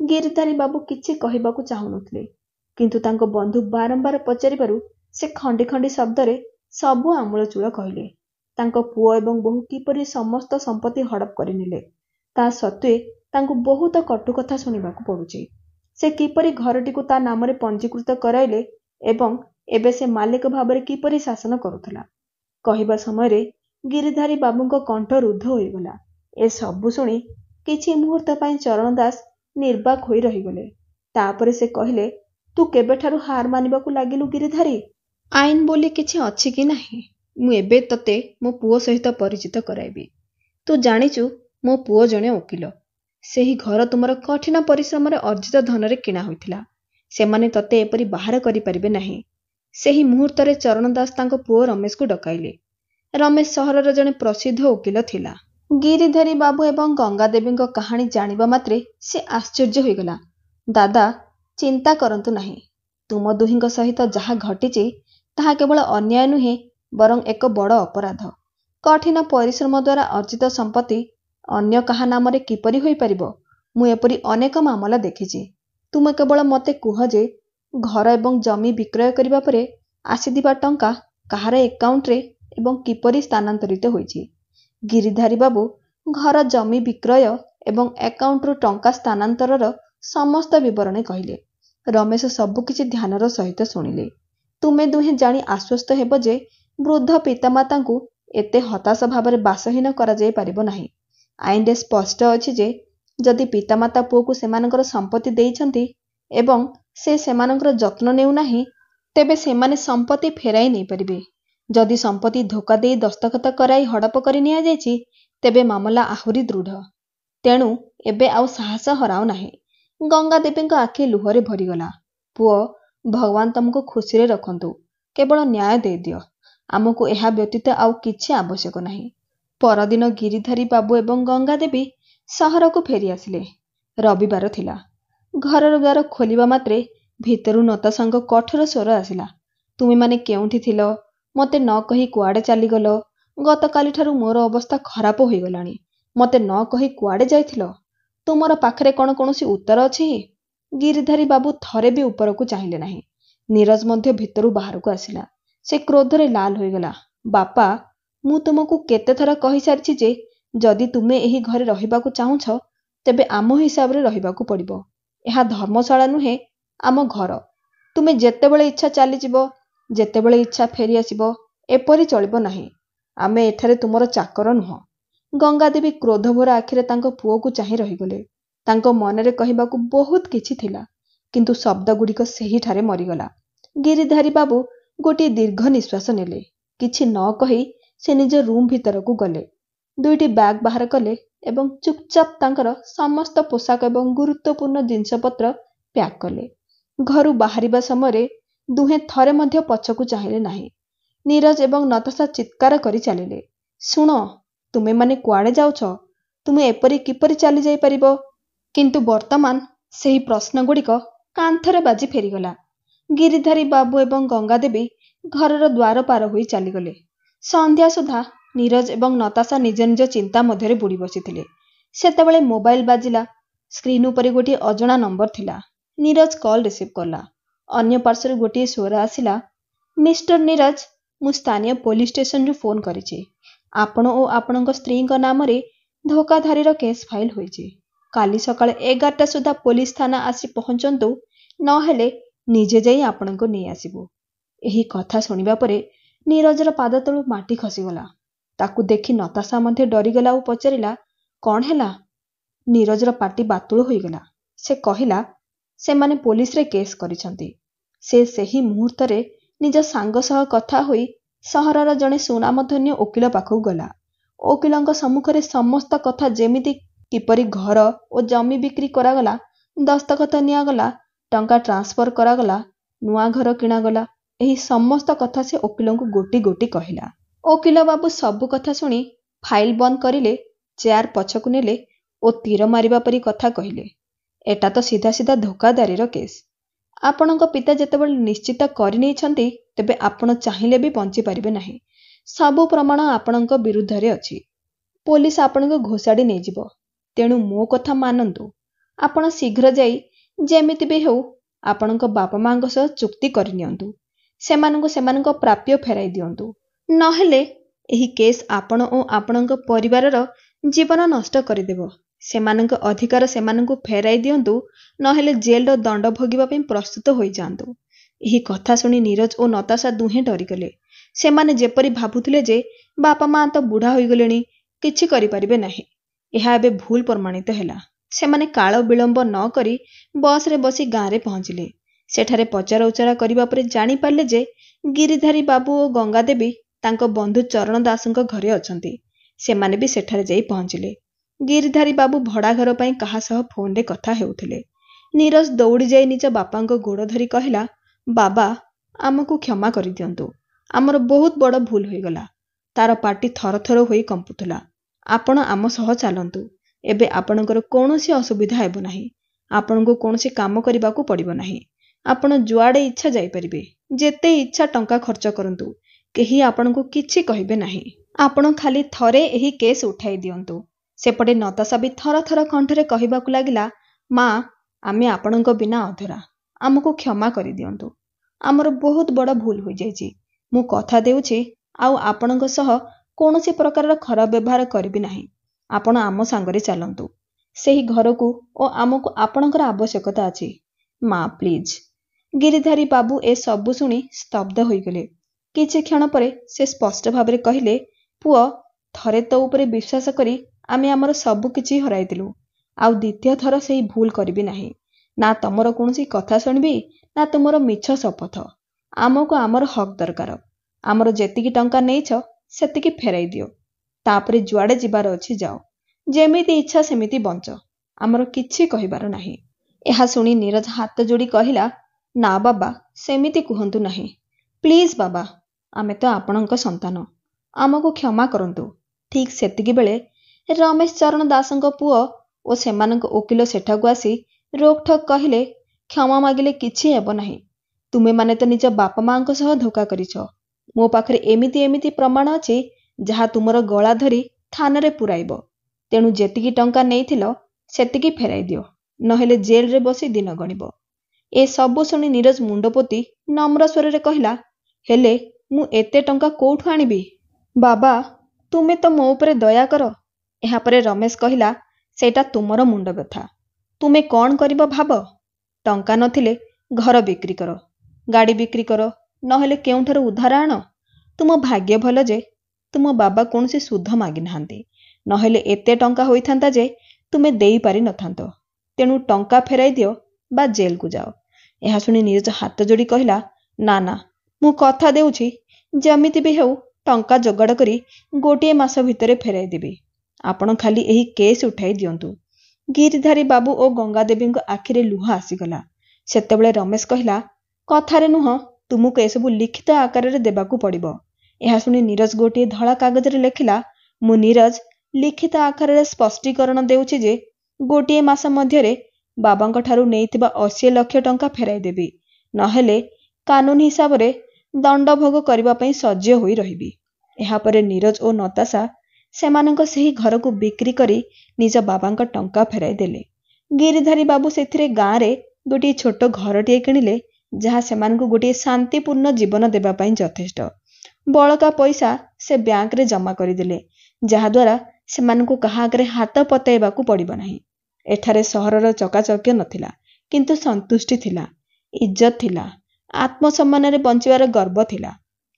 ଗିରିଧାରୀ ବାବୁ କିଛି କହିବାକୁ ଚାହୁଁନଥିଲେ, କିନ୍ତୁ ତାଙ୍କ ବନ୍ଧୁ ବାରମ୍ବାର ପଚାରିବାରୁ ସେ ଖଣ୍ଡି ଖଣ୍ଡି ଶବ୍ଦରେ ସବୁ ଆମୂଳଚୂଳ କହିଲେ। ତାଙ୍କ ପୁଅ ଏବଂ ବୋହୂ କିପରି ସମସ୍ତ ସମ୍ପତ୍ତି ହଡ଼ପ କରିନେଲେ, ତା ସତ୍ତ୍ୱେ ତାଙ୍କୁ ବହୁତ କଟୁ କଥା ଶୁଣିବାକୁ ପଡ଼ୁଛି। ସେ କିପରି ଘରଟିକୁ ତା ନାମରେ ପଞ୍ଜୀକୃତ କରାଇଲେ ଏବଂ ଏବେ ସେ ମାଲିକ ଭାବରେ କିପରି ଶାସନ କରୁଥିଲା। କହିବା ସମୟରେ ଗିରିଧାରୀ ବାବୁଙ୍କ କଣ୍ଠ ରୁଦ୍ଧ ହୋଇଗଲା। ଏ ସବୁ ଶୁଣି କିଛି ମୁହୂର୍ତ୍ତ ପାଇଁ ଚରଣ ଦାସ ନିର୍ବାକ୍ ହୋଇ ରହିଗଲେ। ତାପରେ ସେ କହିଲେ, ତୁ କେବେଠାରୁ ହାର ମାନିବାକୁ ଲାଗିଲୁ ଗିରିଧାରୀ? ଆଇନ ବୋଲି କିଛି ଅଛି କି ନାହିଁ? ମୁଁ ଏବେ ତତେ ମୋ ପୁଅ ସହିତ ପରିଚିତ କରାଇବି। ତୁ ଜାଣିଛୁ, ମୋ ପୁଅ ଜଣେ ଓକିଲ। ସେହି ଘର ତୁମର କଠିନ ପରିଶ୍ରମରେ ଅର୍ଜିତ ଧନରେ କିଣା ହୋଇଥିଲା। ସେମାନେ ତତେ ଏପରି ବାହାର କରିପାରିବେ ନାହିଁ। ସେହି ମୁହୂର୍ତ୍ତରେ ଚରଣ ଦାସ ତାଙ୍କ ପୁଅ ରମେଶକୁ ଡକାଇଲେ। ରମେଶ ସହରର ଜଣେ ପ୍ରସିଦ୍ଧ ଓକିଲ ଥିଲା। ଗିରିଧାରୀ ବାବୁ ଏବଂ ଗଙ୍ଗାଦେବୀଙ୍କ କାହାଣୀ ଜାଣିବା ମାତ୍ରେ ସେ ଆଶ୍ଚର୍ଯ୍ୟ ହୋଇଗଲା। ଦାଦା, ଚିନ୍ତା କରନ୍ତୁ ନାହିଁ। ତୁମ ଦୁହିଁଙ୍କ ସହିତ ଯାହା ଘଟିଛି ତାହା କେବଳ ଅନ୍ୟାୟ ନୁହେଁ, ବରଂ ଏକ ବଡ଼ ଅପରାଧ। କଠିନ ପରିଶ୍ରମ ଦ୍ୱାରା ଅର୍ଜିତ ସମ୍ପତ୍ତି ଅନ୍ୟ କାହା ନାମରେ କିପରି ହୋଇପାରିବ? ମୁଁ ଏପରି ଅନେକ ମାମଲା ଦେଖିଛି। ତୁମେ କେବଳ ମୋତେ କୁହ ଯେ ଘର ଏବଂ ଜମି ବିକ୍ରୟ କରିବା ପରେ ଆସିଥିବା ଟଙ୍କା କାହାର ଏକାଉଣ୍ଟରେ ଏବଂ କିପରି ସ୍ଥାନାନ୍ତରିତ ହୋଇଛି। ଗିରିଧାରୀ ବାବୁ ଘର ଜମି ବିକ୍ରୟ ଏବଂ ଏକାଉଣ୍ଟରୁ ଟଙ୍କା ସ୍ଥାନାନ୍ତରର ସମସ୍ତ ବିବରଣୀ କହିଲେ। ରମେଶ ସବୁକିଛି ଧ୍ୟାନର ସହିତ ଶୁଣିଲେ। ତୁମେ ଦୁହେଁ ଜାଣି ଆଶ୍ୱସ୍ତ ହେବ ଯେ ବୃଦ୍ଧ ପିତାମାତାଙ୍କୁ ଏତେ ହତାଶ ଭାବରେ ବାସହୀନ କରାଯାଇ ପାରିବ ନାହିଁ। ଆଇନରେ ସ୍ପଷ୍ଟ ଅଛି ଯେ ଯଦି ପିତାମାତା ପୁଅକୁ ସେମାନଙ୍କର ସମ୍ପତ୍ତି ଦେଇଛନ୍ତି ଏବଂ ସେ ସେମାନଙ୍କର ଯତ୍ନ ନେଉନାହିଁ, ତେବେ ସେମାନେ ସମ୍ପତ୍ତି ଫେରାଇ ନେଇପାରିବେ। ଯଦି ସମ୍ପତ୍ତି ଧୋକା ଦେଇ ଦସ୍ତଖତ କରାଇ ହଡପ କରି ନିଆଯାଇଛି, ତେବେ ମାମଲା ଆହୁରି ଦୃଢ଼। ତେଣୁ ଏବେ ଆଉ ସାହସ ହରାଅ ନାହିଁ। ଗଙ୍ଗାଦେବୀଙ୍କ ଆଖି ଲୁହରେ ଭରିଗଲା। ପୁଅ, ଭଗବାନ ତମକୁ ଖୁସିରେ ରଖନ୍ତୁ। କେବଳ ନ୍ୟାୟ ଦେଇଦିଅ। ଆମକୁ ଏହା ବ୍ୟତୀତ ଆଉ କିଛି ଆବଶ୍ୟକ ନାହିଁ। ପରଦିନ ଗିରିଧାରୀ ବାବୁ ଏବଂ ଗଙ୍ଗାଦେବୀ ସହରକୁ ଫେରି ଆସିଲେ। ରବିବାର ଥିଲା। ଘରର ଦ୍ୱାର ଖୋଲିବା ମାତ୍ରେ ଭିତରୁ ନତାଶାଙ୍କ କଠୋର ସ୍ୱର ଆସିଲା। ତୁମେମାନେ କେଉଁଠି ଥିଲ? ମୋତେ ନ କହି କୁଆଡ଼େ ଚାଲିଗଲ? ଗତକାଲିଠାରୁ ମୋର ଅବସ୍ଥା ଖରାପ ହୋଇଗଲାଣି। ମୋତେ ନ କହି କୁଆଡ଼େ ଯାଇଥିଲ? ତୁମର ପାଖରେ କ'ଣ କୌଣସି ଉତ୍ତର ଅଛି? ଗିରିଧାରୀ ବାବୁ ଥରେ ବି ଉପରକୁ ଚାହିଁଲେ ନାହିଁ। ନୀରଜ ମଧ୍ୟ ଭିତରୁ ବାହାରକୁ ଆସିଲା। ସେ କ୍ରୋଧରେ ଲାଲ ହୋଇଗଲା। ବାପା, ମୁଁ ତୁମକୁ କେତେଥର କହିସାରିଛି ଯେ ଯଦି ତୁମେ ଏହି ଘରେ ରହିବାକୁ ଚାହୁଁଛ, ତେବେ ଆମ ହିସାବରେ ରହିବାକୁ ପଡ଼ିବ। ଏହା ଧର୍ମଶାଳା ନୁହେଁ, ଆମ ଘର। ତୁମେ ଯେତେବେଳେ ଇଚ୍ଛା ଚାଲିଯିବ, ଯେତେବେଳେ ଇଚ୍ଛା ଫେରିଆସିବ, ଏପରି ଚଳିବ ନାହିଁ। ଆମେ ଏଠାରେ ତୁମର ଚାକର ନୁହଁ। ଗଙ୍ଗାଦେବୀ କ୍ରୋଧଭରା ଆଖିରେ ତାଙ୍କ ପୁଅକୁ ଚାହିଁ ରହିଗଲେ। ତାଙ୍କ ମନରେ କହିବାକୁ ବହୁତ କିଛି ଥିଲା, କିନ୍ତୁ ଶବ୍ଦଗୁଡ଼ିକ ସେହିଠାରେ ମରିଗଲା। ଗିରିଧାରୀ ବାବୁ ଗୋଟିଏ ଦୀର୍ଘ ନିଶ୍ୱାସ ନେଲେ। କିଛି ନ କହି ସେ ନିଜ ରୁମ୍ ଭିତରକୁ ଗଲେ। ଦୁଇଟି ବ୍ୟାଗ୍ ବାହାର କଲେ ଏବଂ ଚୁପଚାପ ତାଙ୍କର ସମସ୍ତ ପୋଷାକ ଏବଂ ଗୁରୁତ୍ୱପୂର୍ଣ୍ଣ ଜିନିଷପତ୍ର ପ୍ୟାକ୍ କଲେ। ଘରୁ ବାହାରିବା ସମୟରେ ଦୁହେଁ ଥରେ ମଧ୍ୟ ପଛକୁ ଚାହିଁଲେ ନାହିଁ। ନୀରଜ ଏବଂ ନତାଶା ଚିତ୍କାର କରି ଚାଲିଲେ। ଶୁଣ, ତୁମେମାନେ କୁଆଡ଼େ ଯାଉଛ? ତୁମେ ଏପରି କିପରି ଚାଲି ଯାଇପାରିବ? କିନ୍ତୁ ବର୍ତ୍ତମାନ ସେହି ପ୍ରଶ୍ନଗୁଡ଼ିକ କାନ୍ଥରେ ବାଜି ଫେରିଗଲା। ଗିରିଧାରୀ ବାବୁ ଏବଂ ଗଙ୍ଗାଦେବୀ ଘରର ଦ୍ୱାର ପାର ହୋଇ ଚାଲିଗଲେ। ସନ୍ଧ୍ୟା ସୁଦ୍ଧା ନୀରଜ ଏବଂ ନତାଶା ନିଜ ନିଜ ଚିନ୍ତା ମଧ୍ୟରେ ବୁଡ଼ି ବସିଥିଲେ। ସେତେବେଳେ ମୋବାଇଲ ବାଜିଲା। ସ୍କ୍ରିନ୍ ଉପରେ ଗୋଟିଏ ଅଜଣା ନମ୍ବର ଥିଲା। ନୀରଜ କଲ୍ ରିସିଭ୍ କଲା। ଅନ୍ୟ ପାର୍ଶ୍ୱରୁ ଗୋଟିଏ ସ୍ୱର ଆସିଲା, ମିଷ୍ଟର ନୀରଜ, ମୁଁ ସ୍ଥାନୀୟ ପୋଲିସ ଷ୍ଟେସନରୁ ଫୋନ୍ କରିଛି। ଆପଣ ଓ ଆପଣଙ୍କ ସ୍ତ୍ରୀଙ୍କ ନାମରେ ଧୋକାଧାରୀର କେସ୍ ଫାଇଲ୍ ହୋଇଛି। କାଲି ସକାଳ 11ଟା ସୁଦ୍ଧା ପୋଲିସ ଥାନା ଆସି ପହଞ୍ଚନ୍ତୁ, ନହେଲେ ନିଜେ ଯାଇ ଆପଣଙ୍କୁ ନେଇ ଆସିବୁ। ଏହି କଥା ଶୁଣିବା ପରେ ନୀରଜର ପାଦ ତଳୁ ମାଟି ଖସିଗଲା। ତାକୁ ଦେଖି ନତାଶା ମଧ୍ୟ ଡରିଗଲା ଓ ପଚାରିଲା, କ'ଣ ହେଲା? ନୀରଜର ପାଟି ବାତୁଳ ହୋଇଗଲା। ସେ କହିଲା, ସେମାନେ ପୋଲିସରେ କେସ୍ କରିଛନ୍ତି। ସେ ସେହି ମୁହୂର୍ତ୍ତରେ ନିଜ ସାଙ୍ଗ ସହ କଥା ହୋଇ ସହରର ଜଣେ ସୁନାମଧନ୍ୟ ଓକିଲ ପାଖକୁ ଗଲା। ଓକିଲଙ୍କ ସମ୍ମୁଖରେ ସମସ୍ତ କଥା, ଯେମିତି କିପରି ଘର ଓ ଜମି ବିକ୍ରି କରାଗଲା, ଦସ୍ତଖତ ନିଆଗଲା, ଟଙ୍କା ଟ୍ରାନ୍ସଫର କରାଗଲା, ନୂଆ ଘର କିଣାଗଲା, ଏହି ସମସ୍ତ କଥା ସେ ଓକିଲଙ୍କୁ ଗୋଟି ଗୋଟି କହିଲା। ଓକିଲ ବାବୁ ସବୁ କଥା ଶୁଣି ଫାଇଲ୍ ବନ୍ଦ କରିଲେ, ଚେୟାର ପଛକୁ ନେଲେ ଓ ତୀର ମାରିବା ପରି କଥା କହିଲେ, ଏଟା ତ ସିଧା ସିଧା ଧୋକାଦାରୀର କେସ୍। ଆପଣଙ୍କ ପିତା ଯେତେବେଳେ ନିଶ୍ଚିତ କରିନେଇଛନ୍ତି, ତେବେ ଆପଣ ଚାହିଁଲେ ବି ବଞ୍ଚିପାରିବେ ନାହିଁ। ସବୁ ପ୍ରମାଣ ଆପଣଙ୍କ ବିରୁଦ୍ଧରେ ଅଛି। ପୋଲିସ ଆପଣଙ୍କୁ ଘୋଷାଡ଼ି ନେଇଯିବ। ତେଣୁ ମୋ କଥା ମାନନ୍ତୁ। ଆପଣ ଶୀଘ୍ର ଯାଇ ଯେମିତି ବି ହେଉ ଆପଣଙ୍କ ବାପା ମାଙ୍କ ସହ ଚୁକ୍ତି କରିନିଅନ୍ତୁ। ସେମାନଙ୍କୁ ସେମାନଙ୍କ ପ୍ରାପ୍ୟ ଫେରାଇ ଦିଅନ୍ତୁ। ନହେଲେ ଏହି କେସ୍ ଆପଣ ଓ ଆପଣଙ୍କ ପରିବାରର ଜୀବନ ନଷ୍ଟ କରିଦେବ। ସେମାନଙ୍କ ଅଧିକାର ସେମାନଙ୍କୁ ଫେରାଇ ଦିଅନ୍ତୁ, ନହେଲେ ଜେଲର ଦଣ୍ଡ ଭୋଗିବା ପାଇଁ ପ୍ରସ୍ତୁତ ହୋଇଯାଆନ୍ତୁ। ଏହି କଥା ଶୁଣି ନୀରଜ ଓ ନତାଶା ଦୁହେଁ ଡରିଗଲେ। ସେମାନେ ଯେପରି ଭାବୁଥିଲେ ଯେ ବାପା ମା ତ ବୁଢ଼ା ହୋଇଗଲେଣି, କିଛି କରିପାରିବେ ନାହିଁ। ଏହା ଏବେ ଭୁଲ ପ୍ରମାଣିତ ହେଲା। ସେମାନେ କାଳ ବିଳମ୍ବ ନ କରି ବସ୍ରେ ବସି ଗାଁରେ ପହଞ୍ଚିଲେ। ସେଠାରେ ପଚରା ଉଚରା କରିବା ପରେ ଜାଣିପାରିଲେ ଯେ ଗିରିଧାରୀ ବାବୁ ଓ ଗଙ୍ଗାଦେବୀ ତାଙ୍କ ବନ୍ଧୁ ଚରଣ ଦାସଙ୍କ ଘରେ ଅଛନ୍ତି। ସେମାନେ ବି ସେଠାରେ ଯାଇ ପହଞ୍ଚିଲେ। ଗିରିଧାରୀ ବାବୁ ଭଡ଼ାଘର ପାଇଁ କାହା ସହ ଫୋନ୍ରେ କଥା ହେଉଥିଲେ। ନୀରଜ ଦୌଡ଼ି ଯାଇ ନିଜ ବାପାଙ୍କ ଗୋଡ଼ ଧରି କହିଲା, ବାବା, ଆମକୁ କ୍ଷମା କରିଦିଅନ୍ତୁ। ଆମର ବହୁତ ବଡ଼ ଭୁଲ ହୋଇଗଲା। ତାର ପାଟି ଥରଥର ହୋଇ କମ୍ପୁଥିଲା। ଆପଣ ଆମ ସହ ଚାଲନ୍ତୁ। ଏବେ ଆପଣଙ୍କର କୌଣସି ଅସୁବିଧା ହେବ ନାହିଁ। ଆପଣଙ୍କୁ କୌଣସି କାମ କରିବାକୁ ପଡ଼ିବ ନାହିଁ। ଆପଣ ଯୁଆଡ଼େ ଇଚ୍ଛା ଯାଇପାରିବେ। ଯେତେ ଇଚ୍ଛା ଟଙ୍କା ଖର୍ଚ୍ଚ କରନ୍ତୁ। କେହି ଆପଣଙ୍କୁ କିଛି କହିବେ ନାହିଁ। ଆପଣ ଖାଲି ଥରେ ଏହି କେସ୍ ଉଠାଇ ଦିଅନ୍ତୁ। ସେପଟେ ନତାଶା ବି ଥର ଥର କଣ୍ଠରେ କହିବାକୁ ଲାଗିଲା, ମା, ଆମେ ଆପଣଙ୍କ ବିନା ଅଧରା। आमको क्षमा करि दियंतु। आमर बहुत बड़ भूल हो जाइछि। मु कथा देउछि आउ आपणक सह कौनसी प्रकार खराब व्यवहार करिबि नाही। आपण आम सांगरे चलंतु। सेही घरकू ओ आमको आपणकर आवश्यकता अछि। माँ प्लीज। गिरिधारी बाबू ए सबु शुणी स्तब्ध होइगले। किछि क्षण परे से स्पष्ट भाबरे कहिले, पुओ थरे तो उपरे विश्वास करी आमे आमर सबु किछि हराइतिलु। आउ द्वितीय थर सेही भूल करिबि नाही। ना तमर कौनसी कथा शुणबी ना तुमर मिछ शपथ। आमको आमर हक दरकार। आमर जेतिकी टंका नेइछ सेतिकी फेराई दियो। तापरे जुआडे जिबार अछि जाओ। जेमिति इच्छा सेमिति बंच। आमर किछि कहिबार नाही। एहा शुणी नीरज हाथ जोड़ी कहिला, ना बाबा सेमिति कुहंतु नाही। प्लीज बाबा, आमे तो आपणक संतान। आमको क्षमा करंतु। ठीक सेतिकी बेले रमेश चरण दासंक पुओ ओ सेमानंक ओकिल सेठाकू आसी रोकठोक कहिले, क्षमा मागिले किछि हेबो नाही। तुमे माने तो निज बापा मांक सह धोखा करिछ। मो पाखरे एमिति एमिति प्रमाण अछि जहा तुमर गला धरी थानारे पुराइबो। तेणु जेतिकी टंका नेइथिलो सेतिकी फेराई दियो, नहेले जेल रे बसी दिन गणिबो। ए सबु शुणी नीरज मुंडपोती नम्र स्वरे कहिला, हेले मु एते टंका कोठु आनिबी? बाबा तुमे तो मो उपरे दया कर। एहा परे रमेश कहिला, सेटा तुमर मुंड व्यथा। तुमे कौन करिबो भाब? टंका नथिले घर बिक्री कर, गाड़ी बिक्री कर, नहेले केउठारु उधार आण। तुम भाग्य भल जे तुम बाबा कौनसी सुध मागि नाहांती, नहेले एते टंका होइथांता जे तुमे देई पारि नथांतो। तेणु टंका फेराई दियो बा जेल को जाओ। एहा शुणी नीरज हाथ जोड़ी कहिला, ना ना मु कथा देउछि जेमिति भी हेउ टंका जोगाड़ करी गोटिए मास भितरे फेराई देबी। आपण खाली एही केस उठाई दियंतु। गिरिधारी बाबू ओ गंगा देवींक आखिरे लुह आसीगला। सेतेबेले रमेश कहिला, कथारे नुह तुमको एसबु लिखित आकार देबाकू पड़िबो। एहा शुणी नीरज गोटिए धड़ा कागज लेखिला, मु नीरज लिखित आकार स्पष्टीकरण देउछि जे गोटिए मास मध्यरे बाबांक ठारू नेइतिबा 80 लाख टंका फेराई देबी, नहेले कानून हिसाब रे दंड भोग करिबा पई सज्ज होई रहिबी। एहा परे नीरज ओ नताशा सेमानंक सेही घरकू बिक्री करी निज बाबांक टंका फेराई देले। गिरिधारी बाबू सेथिरे गाँ रे गोटिए छोट घरटिए किणिले, जहा सेमानंकू गोटिए शांतिपूर्ण जीवन देबा पई यथेष्ट। बळका पैसा से बैंक रे जमा करिदेले, जहा द्वारा सेमानंकू कहा आगरे हाथ पताइबाकू पड़िबो नाही। एठारे सहरर चकाचक्य नथिला, किंतु संतुष्टि थिला, इज्जत थिला, आत्मसम्मान रे बंचिबार गर्व थिला।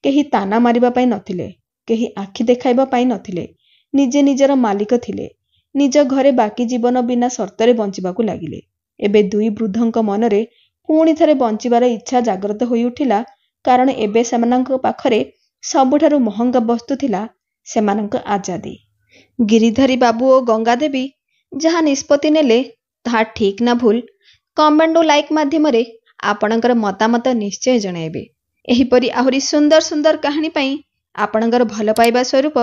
केही ताना मारिबा पई नथिले, केही आखि देखाइबा पई नथिले। निजे निजर मालिक थिले। निज घरे बाकी जीवन बिना शर्तरे बंचिबाकू लागिले। एबे दुई वृद्धंक मनरे पुणी थरे बंचिबार इच्छा जागृत होई उठिला, कारण एबे सेमानंक पाखरे सबुठारु महंगा वस्तु थिला सेमानंक आजादी। गिरिधारी बाबू ओ गंगा देवी जहा निष्पत्ति नेले ताहा ठीक ना भूल, कमेंट और लाइक माध्यम रे आपणकर मतामत निश्चय जणाइबे। एहिपरि आहुरी सुंदर सुंदर कहानी पई आपणकर भल पाइबा स्वरूप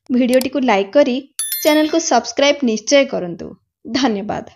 भिडियोटी को लाइक करी चैनल को सब्सक्राइब निश्चय करंतु। धन्यवाद।